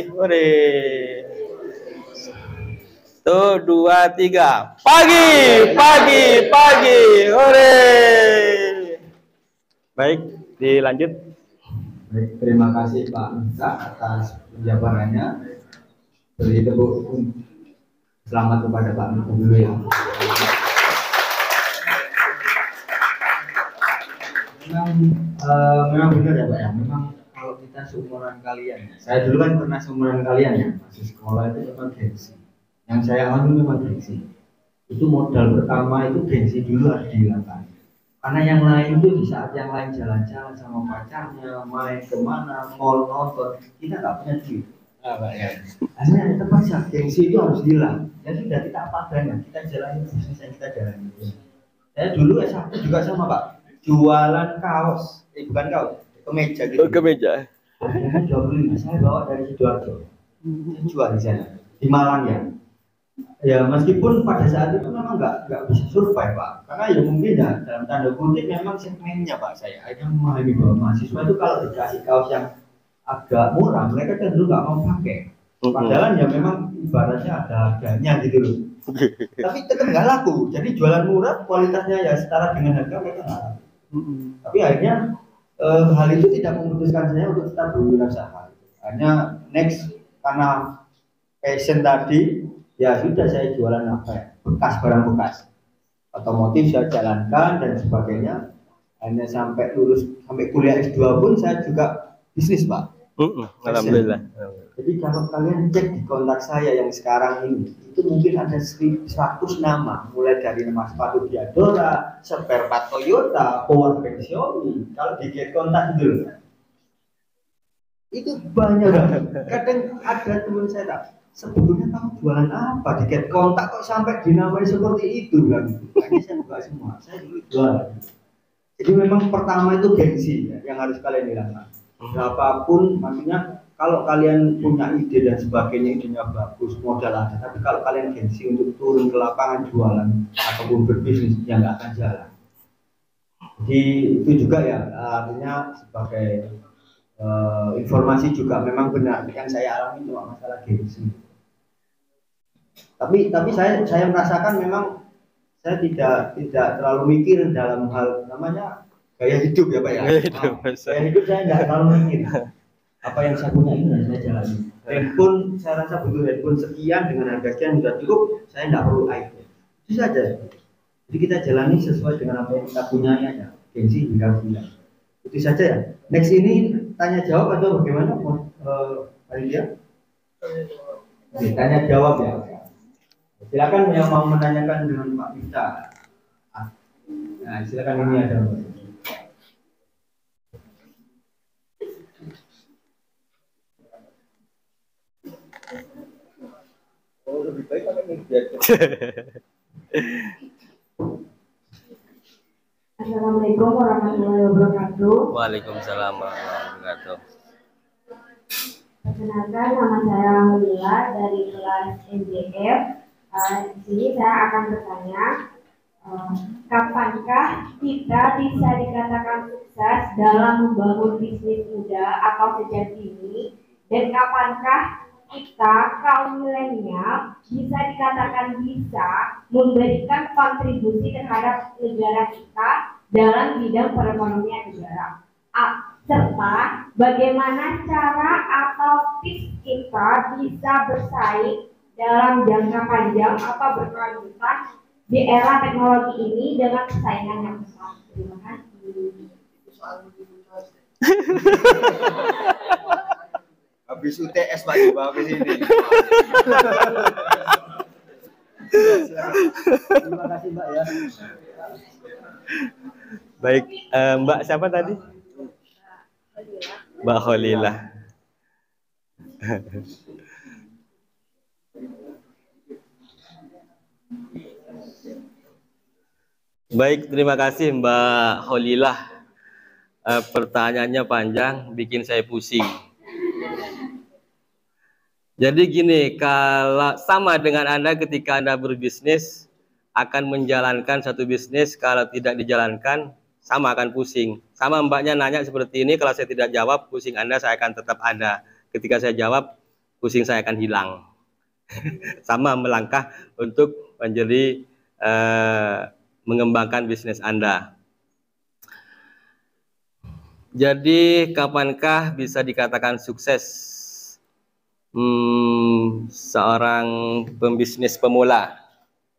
hore. 1, 2, 3. Pagi, hore. Baik, dilanjut.
Baik, terima kasih Pak Misa atas penjabarannya. Beri tepuk selamat kepada Pak Misa dulu ya. Memang benar ya Pak ya. Memang kalau kita seumuran kalian, saya dulu kan pernah seumuran kalian ya, masih sekolah itu memang gengsi. Yang saya alami memang gengsi. Itu modal pertama itu gengsi dulu harus dihilangkan. Karena yang lain itu di saat yang lain jalan-jalan sama pacarnya, main kemana, mall, nonton, kita nggak punya duit. Pak ya. Hanya terpaksa gengsi itu harus hilang. Jadi sudah kita padangan, kita jalani bisnis yang kita jalani. Saya dulu S1 juga sama Pak, jualan kaos, bukan kaos, kemeja gitu.
Oh, kemeja.
Harganya 25, saya bawa dari Sidoarjo. Saya jual di sana, di Malang ya. Ya meskipun pada saat itu memang nggak bisa survive Pak, karena ya mungkin ya dalam tanda kutip memang segmennya Pak, saya hanya memahami bahwa mahasiswa itu kalau dikasih kaos yang agak murah mereka cenderung nggak mau pakai. Padahal ya memang ibaratnya ada harganya gitu loh. Tapi tetap nggak laku. Jadi jualan murah kualitasnya ya setara dengan harga mereka nggak laku. Tapi akhirnya hal itu tidak memutuskan saya untuk tetap berwirausaha. Hanya next karena passion tadi. Ya sudah saya jualan apa ya, bekas, barang bekas. otomotif saya jalankan dan sebagainya. Hanya sampai lulus, sampai kuliah S2 pun saya juga bisnis, Pak.
Alhamdulillah.
Jadi kalau kalian cek di kontak saya yang sekarang ini, itu mungkin ada 100 nama, mulai dari nama sepatu Diadora, spare part Toyota, power bank Xiaomi. Kalau di get kontak itu banyak banget. Kadang ada teman saya tak, sebetulnya kamu jualan apa di get kontak kok sampai dinamai seperti itu kan? Ini saya buka semua, saya dulu jualan. Jadi memang pertama itu gengsi ya, yang harus kalian hilangkan. Berapapun, maksudnya kalau kalian punya ide dan sebagainya, idenya bagus, modal ada, tapi kalau kalian gengsi untuk turun ke lapangan jualan ataupun berbisnis, ya nggak akan jalan. Jadi itu juga ya, artinya sebagai informasi juga memang benar yang saya alami cuma masalah gengsi. Tapi saya merasakan memang saya tidak terlalu mikir dalam hal namanya gaya hidup ya Pak ya. Gaya hidup saya tidak terlalu mikir. Apa yang saya punya ini saya jalani. Handphone saya rasa butuh handphone sekian dengan harga sekian sudah cukup. Saya tidak perlu iPhone. Itu saja. Jadi kita jalani sesuai dengan apa yang kita punya aja. Gengsi hingga bilang. Itu saja ya. Next ini tanya jawab atau bagaimana? Panitia? Tanya jawab ya. Silakan yang mau menanyakan dengan Pak Miftah. Nah, silakan ini ada. Oh, lebih baik kalau
Assalamualaikum warahmatullahi wabarakatuh.
Waalaikumsalam warahmatullahi wabarakatuh.
Perkenalkan, nama saya Alhamdulillah dari kelas NJF. Di sini saya akan bertanya, kapankah kita bisa dikatakan sukses dalam membangun bisnis muda atau sejak dini, dan kapankah kita kaum milenial bisa dikatakan bisa memberikan kontribusi terhadap negara kita dalam bidang perekonomian negara, serta bagaimana cara atau tips kita bisa bersaing dalam jangka panjang atau berkelanjutan di era teknologi ini dengan persaingan yang besar. Terima kasih.
Habis UTS Pak dibawa ke sini. Terima kasih Mbak ya.
Baik, Mbak siapa tadi? Mbak Kholilah. Baik, terima kasih Mbak Kholilah. Pertanyaannya panjang, bikin saya pusing. Jadi gini, kalau sama dengan Anda ketika Anda berbisnis, akan menjalankan satu bisnis, kalau tidak dijalankan, sama akan pusing. Sama Mbaknya nanya seperti ini, kalau saya tidak jawab, pusing Anda saya akan tetap ada. Ketika saya jawab, pusing saya akan hilang. Sama melangkah untuk menjadi mengembangkan bisnis Anda. Jadi kapankah bisa dikatakan sukses seorang pembisnis pemula?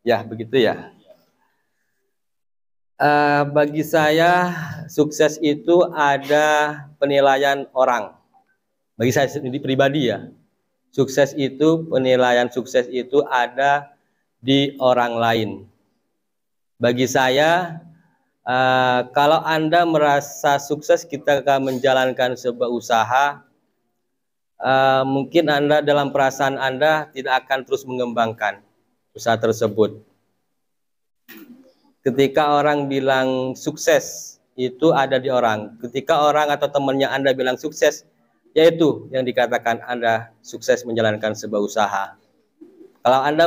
Ya begitu ya. Bagi saya sukses itu ada penilaian orang. Bagi saya sendiri pribadi ya, sukses itu, penilaian sukses itu ada di orang lain. Bagi saya, kalau Anda merasa sukses kita akan menjalankan sebuah usaha, mungkin Anda dalam perasaan Anda tidak akan terus mengembangkan usaha tersebut. Ketika orang bilang sukses, itu ada di orang. Ketika orang atau temannya Anda bilang sukses, yaitu yang dikatakan Anda sukses menjalankan sebuah usaha. Kalau Anda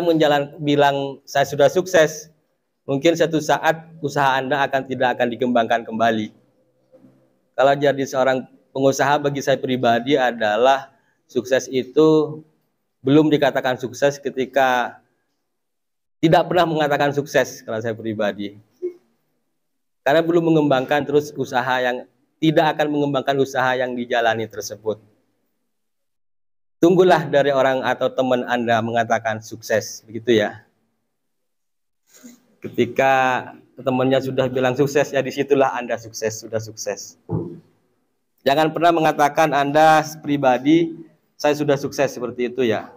bilang saya sudah sukses, mungkin suatu saat usaha Anda tidak akan dikembangkan kembali. Kalau jadi seorang pengusaha, bagi saya pribadi adalah sukses itu belum dikatakan sukses ketika tidak pernah mengatakan sukses kalau saya pribadi. Karena belum mengembangkan terus usaha yang tidak akan mengembangkan usaha yang dijalani tersebut. Tunggulah dari orang atau teman Anda mengatakan sukses, begitu ya. Ketika temannya sudah bilang sukses, ya disitulah Anda sukses, sudah sukses. Jangan pernah mengatakan Anda pribadi, saya sudah sukses seperti itu ya.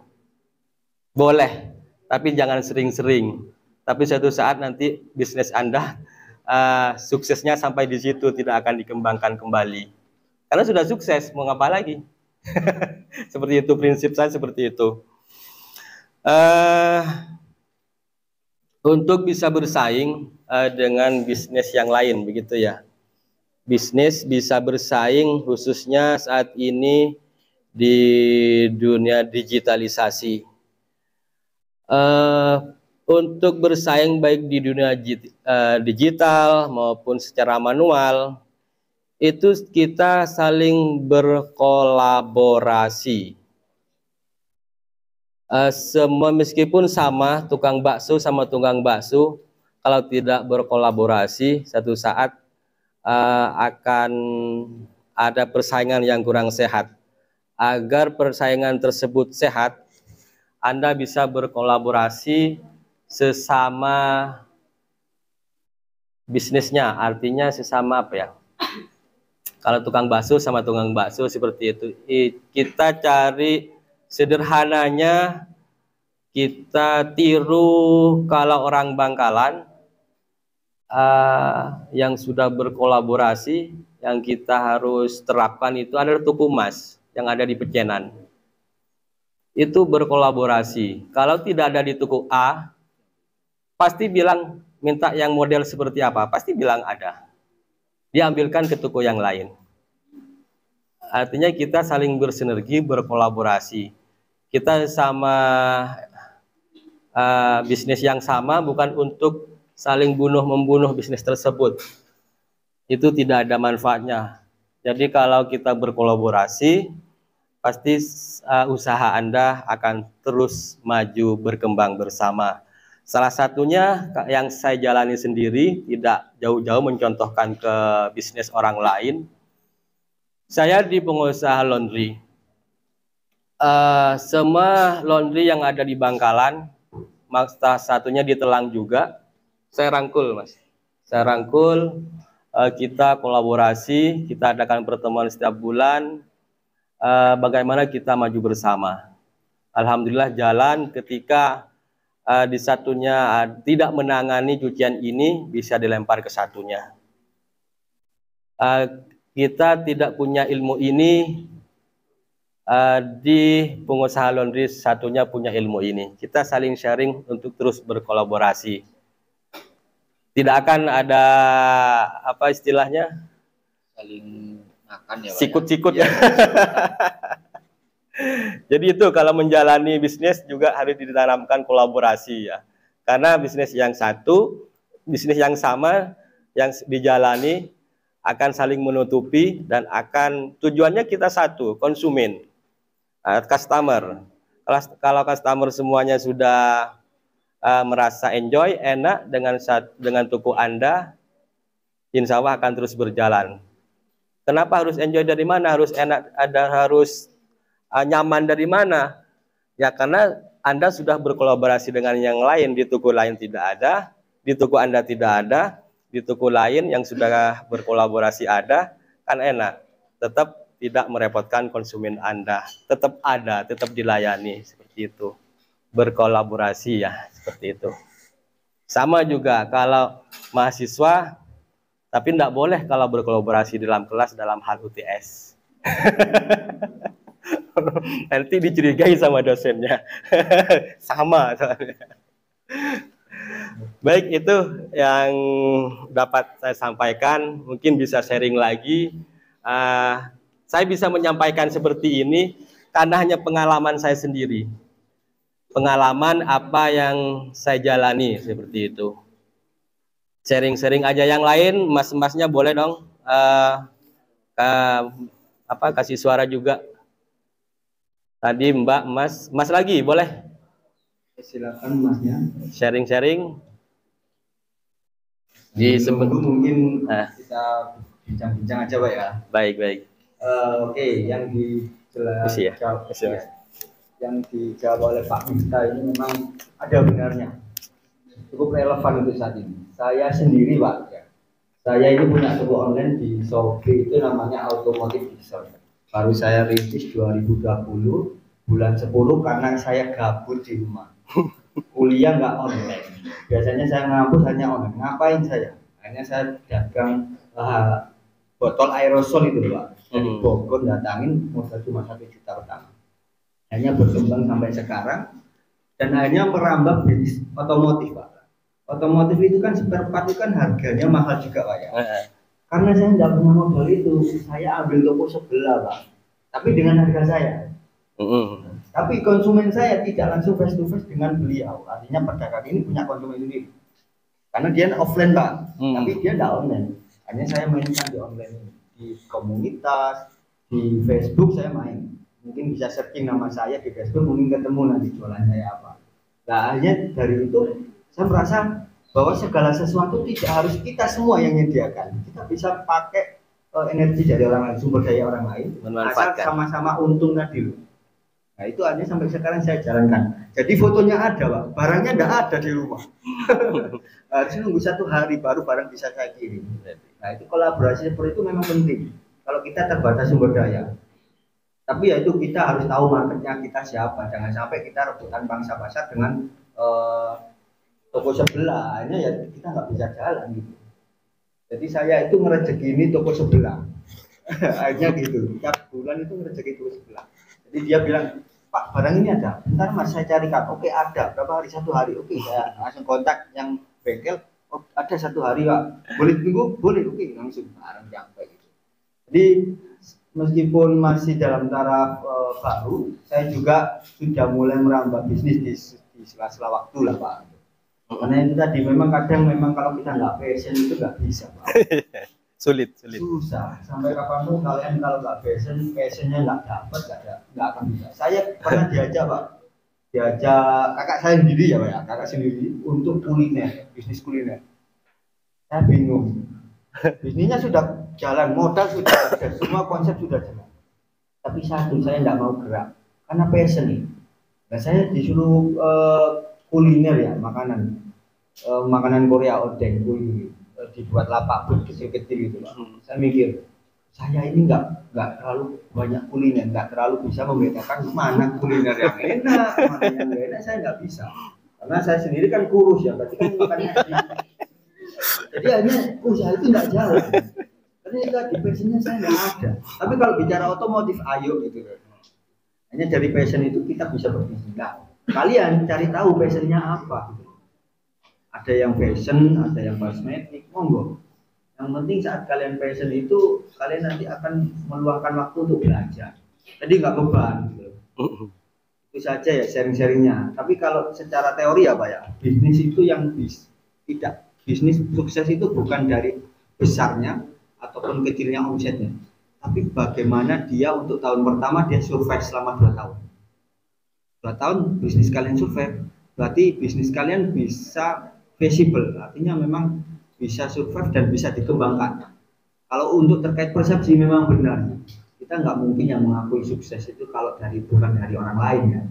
Boleh, tapi jangan sering-sering. Tapi suatu saat nanti bisnis Anda suksesnya sampai di situ, tidak akan dikembangkan kembali. Karena sudah sukses, mau ngapa lagi? Seperti itu, prinsip saya seperti itu. Untuk bisa bersaing dengan bisnis yang lain, begitu ya. Bisnis bisa bersaing khususnya saat ini di dunia digitalisasi. Untuk bersaing baik di dunia digital maupun secara manual, itu kita saling berkolaborasi. Semua meskipun sama, tukang bakso sama tukang bakso, kalau tidak berkolaborasi, satu saat akan ada persaingan yang kurang sehat. Agar persaingan tersebut sehat, Anda bisa berkolaborasi sesama bisnisnya, artinya sesama apa ya? Kalau tukang bakso sama tukang bakso seperti itu, kita cari sederhananya, kita tiru kalau orang Bangkalan yang sudah berkolaborasi, yang kita harus terapkan itu adalah tuku emas yang ada di Pecenan. Itu berkolaborasi. Kalau tidak ada di tuku A, pasti bilang minta yang model seperti apa, pasti bilang ada. Diambilkan ke tuku yang lain. Artinya kita saling bersinergi, berkolaborasi. Kita sama bisnis yang sama bukan untuk saling bunuh-membunuh bisnis tersebut. Itu tidak ada manfaatnya. Jadi kalau kita berkolaborasi, pasti usaha Anda akan terus maju berkembang bersama. Salah satunya yang saya jalani sendiri, tidak jauh-jauh mencontohkan ke bisnis orang lain. Saya di pengusaha laundry. Semua laundry yang ada di Bangkalan, salah satunya di Telang juga, saya rangkul, Mas. Saya rangkul, kita kolaborasi, kita adakan pertemuan setiap bulan, bagaimana kita maju bersama. Alhamdulillah jalan. Ketika di satunya tidak menangani cucian ini, bisa dilempar ke satunya. Kita tidak punya ilmu ini, di pengusaha laundry satunya punya ilmu ini. Kita saling sharing untuk terus berkolaborasi. Tidak akan ada apa istilahnya,
Saling makan ya,
sikut-sikut ya. Jadi itu kalau menjalani bisnis juga harus ditanamkan kolaborasi ya. Karena bisnis yang satu, bisnis yang sama yang dijalani akan saling menutupi dan akan tujuannya kita satu, konsumen, customer. Kalau customer semuanya sudah merasa enjoy, enak dengan toko Anda, insya Allah akan terus berjalan. Kenapa harus enjoy dari mana? Harus enak, harus nyaman dari mana? Ya karena Anda sudah berkolaborasi dengan yang lain, di toko lain tidak ada, di toko Anda tidak ada, di toko lain yang sudah berkolaborasi ada, kan enak. Tetap tidak merepotkan konsumen Anda, tetap ada, tetap dilayani, seperti itu. Berkolaborasi ya, seperti itu. Sama juga kalau mahasiswa, tapi tidak boleh kalau berkolaborasi dalam kelas dalam hal UTS. Nanti dicurigai sama dosennya. Sama soalnya. Baik, itu yang dapat saya sampaikan. Mungkin bisa sharing lagi. Saya bisa menyampaikan seperti ini karena hanya pengalaman saya sendiri. Pengalaman apa yang saya jalani seperti itu. Sharing-sharing aja yang lain, mas-masnya boleh dong kasih suara juga. Tadi Mbak, Mas lagi boleh?
Silakan Masnya.
Sharing-sharing.
Mungkin kita bincang-bincang aja Pak ya.
Baik.
Oke, yang dijawab oleh Pak Miftah ini memang ada benarnya. cukup relevan untuk saat ini. Saya sendiri Pak, ya. Saya ini punya toko online di Shopee, itu namanya Automotive Diesel. Baru saya rintis 2020 bulan 10 karena saya gabut di rumah. Kuliah nggak online. Biasanya saya ngampus hanya online. Ngapain saya? Akhirnya saya dagang botol aerosol itu Pak. Dari Bogor datangin modal cuma 1 juta pertama. Akhirnya berkembang sampai sekarang dan akhirnya merambah bisnis otomotif Pak. Otomotif itu kan spare part itu kan harganya mahal juga Pak ya. Karena saya tidak punya modal itu, saya ambil toko sebelah Pak. Tapi dengan harga saya. Tapi konsumen saya tidak langsung face to face dengan beliau. Artinya pedagang ini punya konsumen sendiri. Karena dia offline Pak, tapi dia tidak online. Hanya saya mainkan di online ini. Di komunitas, di Facebook saya main. Mungkin bisa searching nama saya di Facebook, mungkin ketemu nanti jualan saya apa. Nah akhirnya dari itu saya merasa bahwa segala sesuatu tidak harus kita semua yang menyediakan. Kita bisa pakai energi dari orang lain, sumber daya orang lain, asal sama-sama untung tadi loh. Nah itu aja sampai sekarang saya jalankan. Jadi fotonya ada Pak, barangnya tidak ada di rumah. Harus nunggu 1 hari baru barang bisa saya kirim. Nah itu kolaborasi seperti itu memang penting. Kalau kita terbatas sumber daya. Tapi ya itu kita harus tahu marketnya kita siapa. Jangan sampai kita rebutan pangsa pasar dengan toko sebelah. Hanya ya kita nggak bisa jalan gitu. Jadi saya itu ngerejekini toko sebelah. Akhirnya gitu. Tiap bulan itu ngerejeki toko sebelah. Jadi dia bilang, Pak barang ini ada. Bentar Mas saya carikan. Oke ada. Berapa hari? 1 hari. Oke saya langsung kontak yang bengkel. Oh, ada 1 hari Pak. Boleh tunggu? Boleh. Oke langsung barang sampai gitu. Jadi meskipun masih dalam taraf baru, saya juga sudah mulai merambah bisnis di sela-sela waktu lah Pak. Karena itu tadi memang kadang memang kalau kita nggak passion itu nggak bisa Pak.
sulit.
Susah. Sampai kapanpun kalian kalau nggak passionnya nggak dapat, nggak akan bisa. Saya pernah diajak Pak, kakak saya sendiri ya Pak ya, kakak sendiri untuk kuliner, bisnis kuliner. Saya bingung. Bisnisnya sudah jalan, modal sudah ada, semua konsep sudah jalan. Tapi satu saya nggak mau gerak karena passion nih. Nah saya disuruh kuliner ya, makanan Korea odeng itu dibuat lapak kecil-kecil gitu Pak. Saya mikir saya ini nggak terlalu banyak kuliner, nggak terlalu bisa membedakan mana kuliner yang enak, mana yang nggak enak, saya nggak bisa. Karena saya sendiri kan kurus ya, berarti kan makannya jadi akhirnya usaha itu nggak jalan. Karena itu di passionnya saya nggak ada. Tapi kalau bicara otomotif, ayo gitu. Hanya dari passion itu kita bisa berbisnis. Nah, kalian cari tahu passionnya apa. Ada yang fashion, ada yang kosmetik, monggo. Yang penting saat kalian passion itu, kalian nanti akan meluangkan waktu untuk belajar. Jadi nggak beban. Gitu. Itu saja ya sharing-sharingnya. Tapi kalau secara teori ya Pak ya, bisnis itu yang tidak. Bisnis sukses itu bukan dari besarnya ataupun kecilnya omsetnya, tapi bagaimana dia untuk tahun pertama dia survive selama 2 tahun. 2 tahun bisnis kalian survive, berarti bisnis kalian bisa visible, artinya memang bisa survive dan bisa dikembangkan. Kalau untuk terkait persepsi memang benar, kita nggak mungkin yang mengakui sukses itu kalau bukan dari orang lain ya.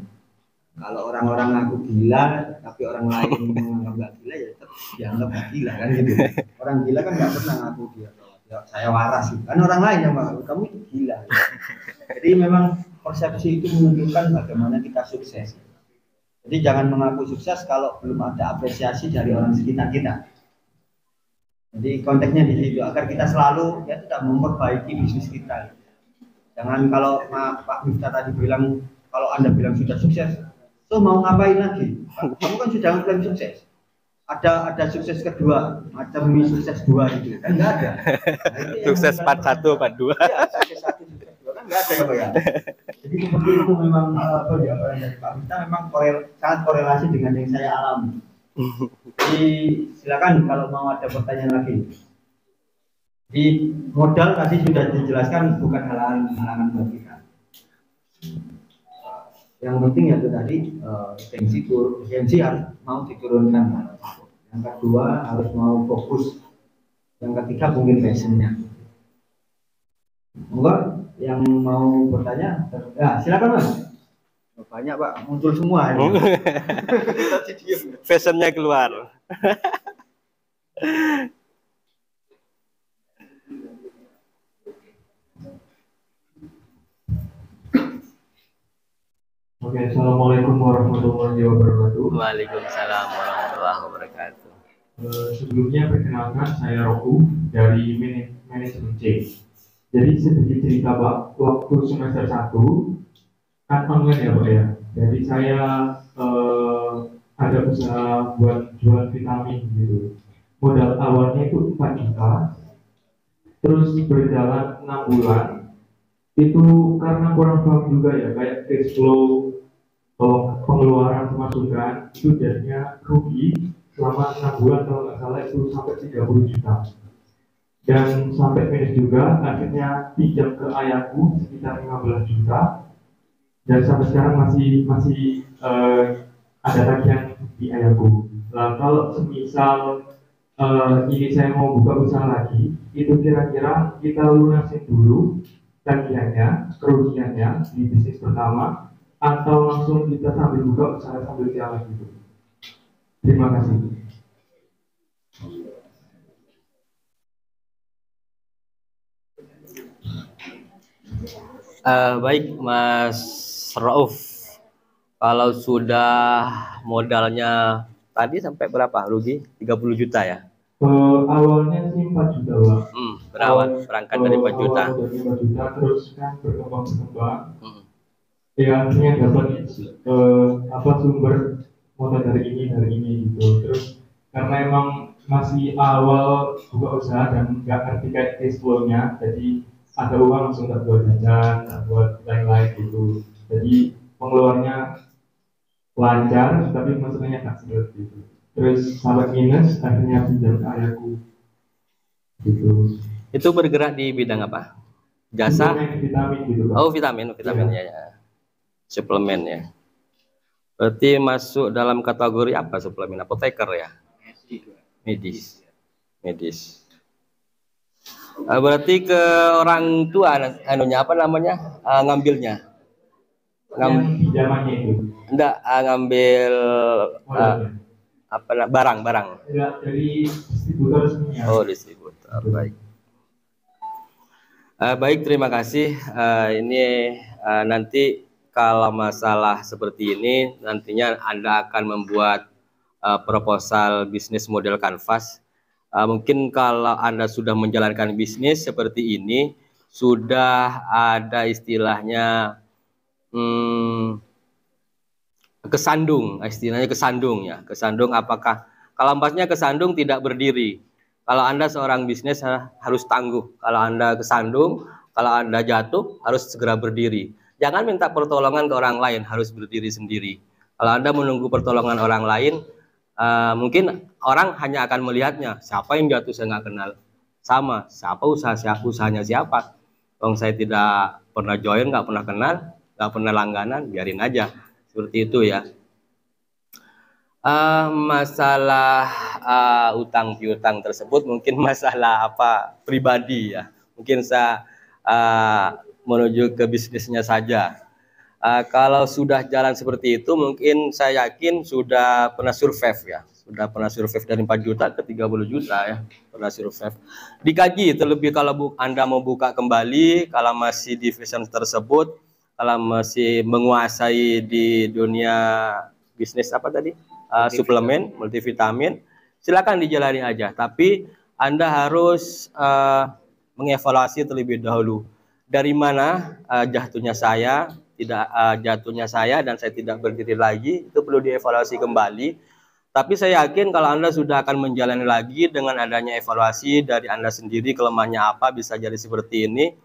Kalau orang-orang ngaku gila, tapi orang lain menganggap nggak gila ya tetap dianggap nggak gila kan gitu. Orang gila kan nggak pernah ngaku dia, saya waras gitu. Kan orang lain yang mengaku kamu itu gila. Gitu. Jadi memang persepsi itu menunjukkan bagaimana kita sukses. Jadi jangan mengaku sukses kalau belum ada apresiasi dari orang sekitar kita. Jadi konteksnya di situ agar kita selalu ya tetap memperbaiki bisnis kita. Jangan kalau Pak Miftah tadi bilang kalau Anda bilang sudah sukses, so mau ngapain lagi? Kamu kan sudah klaim sukses. Ada sukses kedua, macam sukses 2 gitu kan nggak ada. Nah,
sukses part 1, part 2.
Ya, sukses 1, sukses 2 kan nggak ada ya Pak ya. Jadi seperti itu memang yang dari Pak Miftah memang sangat korelasi dengan yang saya alami. Jadi silakan kalau mau ada pertanyaan lagi. Di modal tadi sudah dijelaskan bukan halangan buat kita. Yang penting ya itu tadi gengsi harus mau diturunkan. Yang kedua harus mau fokus. Yang ketiga mungkin passionnya. Enggak yang mau bertanya? Ya silakan Mas. Banyak Pak, muncul semua.
Fashionnya keluar.
Oke, Assalamualaikum warahmatullahi wabarakatuh.
Waalaikumsalam warahmatullahi wabarakatuh.
Sebelumnya perkenalkan, saya Roku dari manajemen C. Jadi sedikit cerita Pak, waktu semester 1 kan online ya Pak ya. Jadi saya ada usaha buat jual vitamin gitu. Modal awalnya itu 4 juta. Terus berjalan 6 bulan. Itu karena kurang paham juga ya, kayak cash flow, pengeluaran pemasukan itu jadinya rugi selama 6 bulan, kalau nggak salah itu sampai 30 juta. Dan sampai finish juga, akhirnya pinjam ke ayahku sekitar 15 juta. Dan sampai sekarang masih ada tagihan di ayahku. Nah, kalau semisal ini saya mau buka usaha lagi, itu kira-kira kita lunasin dulu tagihannya, kerugiannya di bisnis pertama, atau langsung kita sambil buka usaha sambil jalan gitu. Terima kasih.
Baik Mas Rauf, kalau sudah modalnya tadi sampai berapa rugi? 30 juta ya?
Awalnya sih 4 juta Pak.
Berangkat dari 4 juta.
Dari 4 juta terus kan berkembang. Ya akhirnya dapat sumber modal dari ini gitu. Terus karena emang masih awal buka usaha dan nggak ngerti kayak cash flow-nya, jadi ada uang langsung tak buat jajan, tak buat lain-lain gitu. Jadi pengeluarannya lancar, tapi maksudnya nggak seret gitu. Terus sampai minus, akhirnya pinjam ke ayahku gitu.
Itu bergerak di bidang apa? Jasa?
Vitamin gitu Pak.
Oh vitamin ya. Suplemen ya. Berarti masuk dalam kategori apa suplemen? Apoteker ya? Medis. Berarti ke orang tua anunya apa namanya? Ngambilnya?
Pinjamannya itu.
Enggak, ngambil barang.
Enggak, dari distributor resminya.
Oh, distributor. Baik. Baik, terima kasih. Ini nanti kalau masalah seperti ini nantinya Anda akan membuat proposal bisnis model kanvas. Mungkin kalau Anda sudah menjalankan bisnis seperti ini, sudah ada istilahnya kesandung, istilahnya kesandung ya. Kesandung apakah kalau empatnya kesandung tidak berdiri. Kalau Anda seorang bisnis harus tangguh. Kalau Anda kesandung, kalau Anda jatuh harus segera berdiri. Jangan minta pertolongan ke orang lain, harus berdiri sendiri. Kalau Anda menunggu pertolongan orang lain, mungkin orang hanya akan melihatnya. Siapa yang jatuh saya nggak kenal. Sama, usahanya siapa. Kalau saya tidak pernah join, nggak pernah kenal, nggak pernah langganan, biarin aja. Seperti itu ya. Masalah utang piutang tersebut mungkin masalah pribadi ya. Mungkin saya menuju ke bisnisnya saja. Kalau sudah jalan seperti itu, mungkin saya yakin sudah pernah survive ya. Sudah pernah survive dari 4 juta ke 30 juta ya. Pernah survive. Dikaji terlebih kalau Anda mau buka kembali, kalau masih di vision tersebut, kalau masih menguasai di dunia bisnis apa tadi? Suplemen, multivitamin, silakan dijalani aja. Tapi Anda harus mengevaluasi terlebih dahulu. Dari mana jatuhnya saya, dan saya tidak berdiri lagi, itu perlu dievaluasi kembali. Tapi saya yakin kalau Anda sudah akan menjalani lagi dengan adanya evaluasi dari Anda sendiri, kelemahannya apa, bisa jadi seperti ini.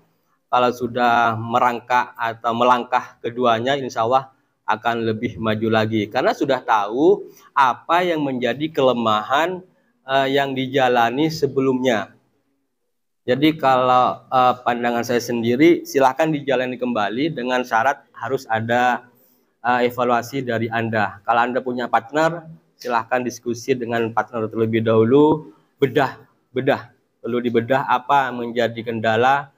Kalau sudah merangkak atau melangkah keduanya, insya Allah akan lebih maju lagi. Karena sudah tahu apa yang menjadi kelemahan yang dijalani sebelumnya. Jadi kalau pandangan saya sendiri, silahkan dijalani kembali dengan syarat harus ada evaluasi dari Anda. Kalau Anda punya partner, silahkan diskusi dengan partner terlebih dahulu, bedah, perlu dibedah apa menjadi kendala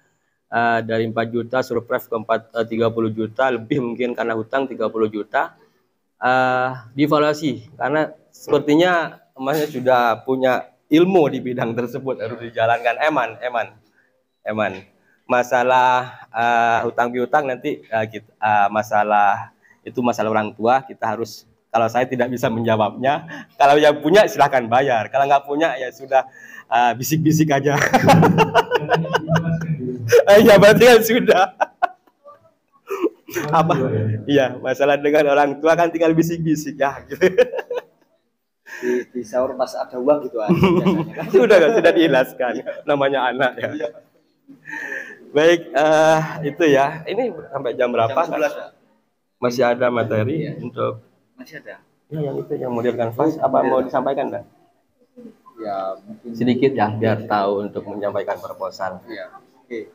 dari 4 juta surprise ke 30 juta lebih mungkin karena hutang 30 juta. Dievaluasi karena sepertinya emasnya sudah punya ilmu di bidang tersebut, harus dijalankan. Eman masalah hutang piutang nanti masalah orang tua, kita harus, kalau saya tidak bisa menjawabnya, kalau yang punya silahkan bayar, kalau nggak punya ya sudah bisik-bisik aja. Ya berarti kan sudah. Apa? Iya, masalah dengan orang tua kan tinggal bisik-bisik ya. Gitu.
Di sahur pas ada uang gitu aja.
Sudah dijelaskan, namanya anak ya. Baik, itu ya. Ini sampai jam berapa?
Jam 11,
masih ada materi untuk.
Masih ada.
Ya, yang itu yang model kanvas. Apa mau disampaikan, Bang?
Ya, mungkin
sedikit ya, biar tahu untuk menyampaikan proposal.
Ya, oke.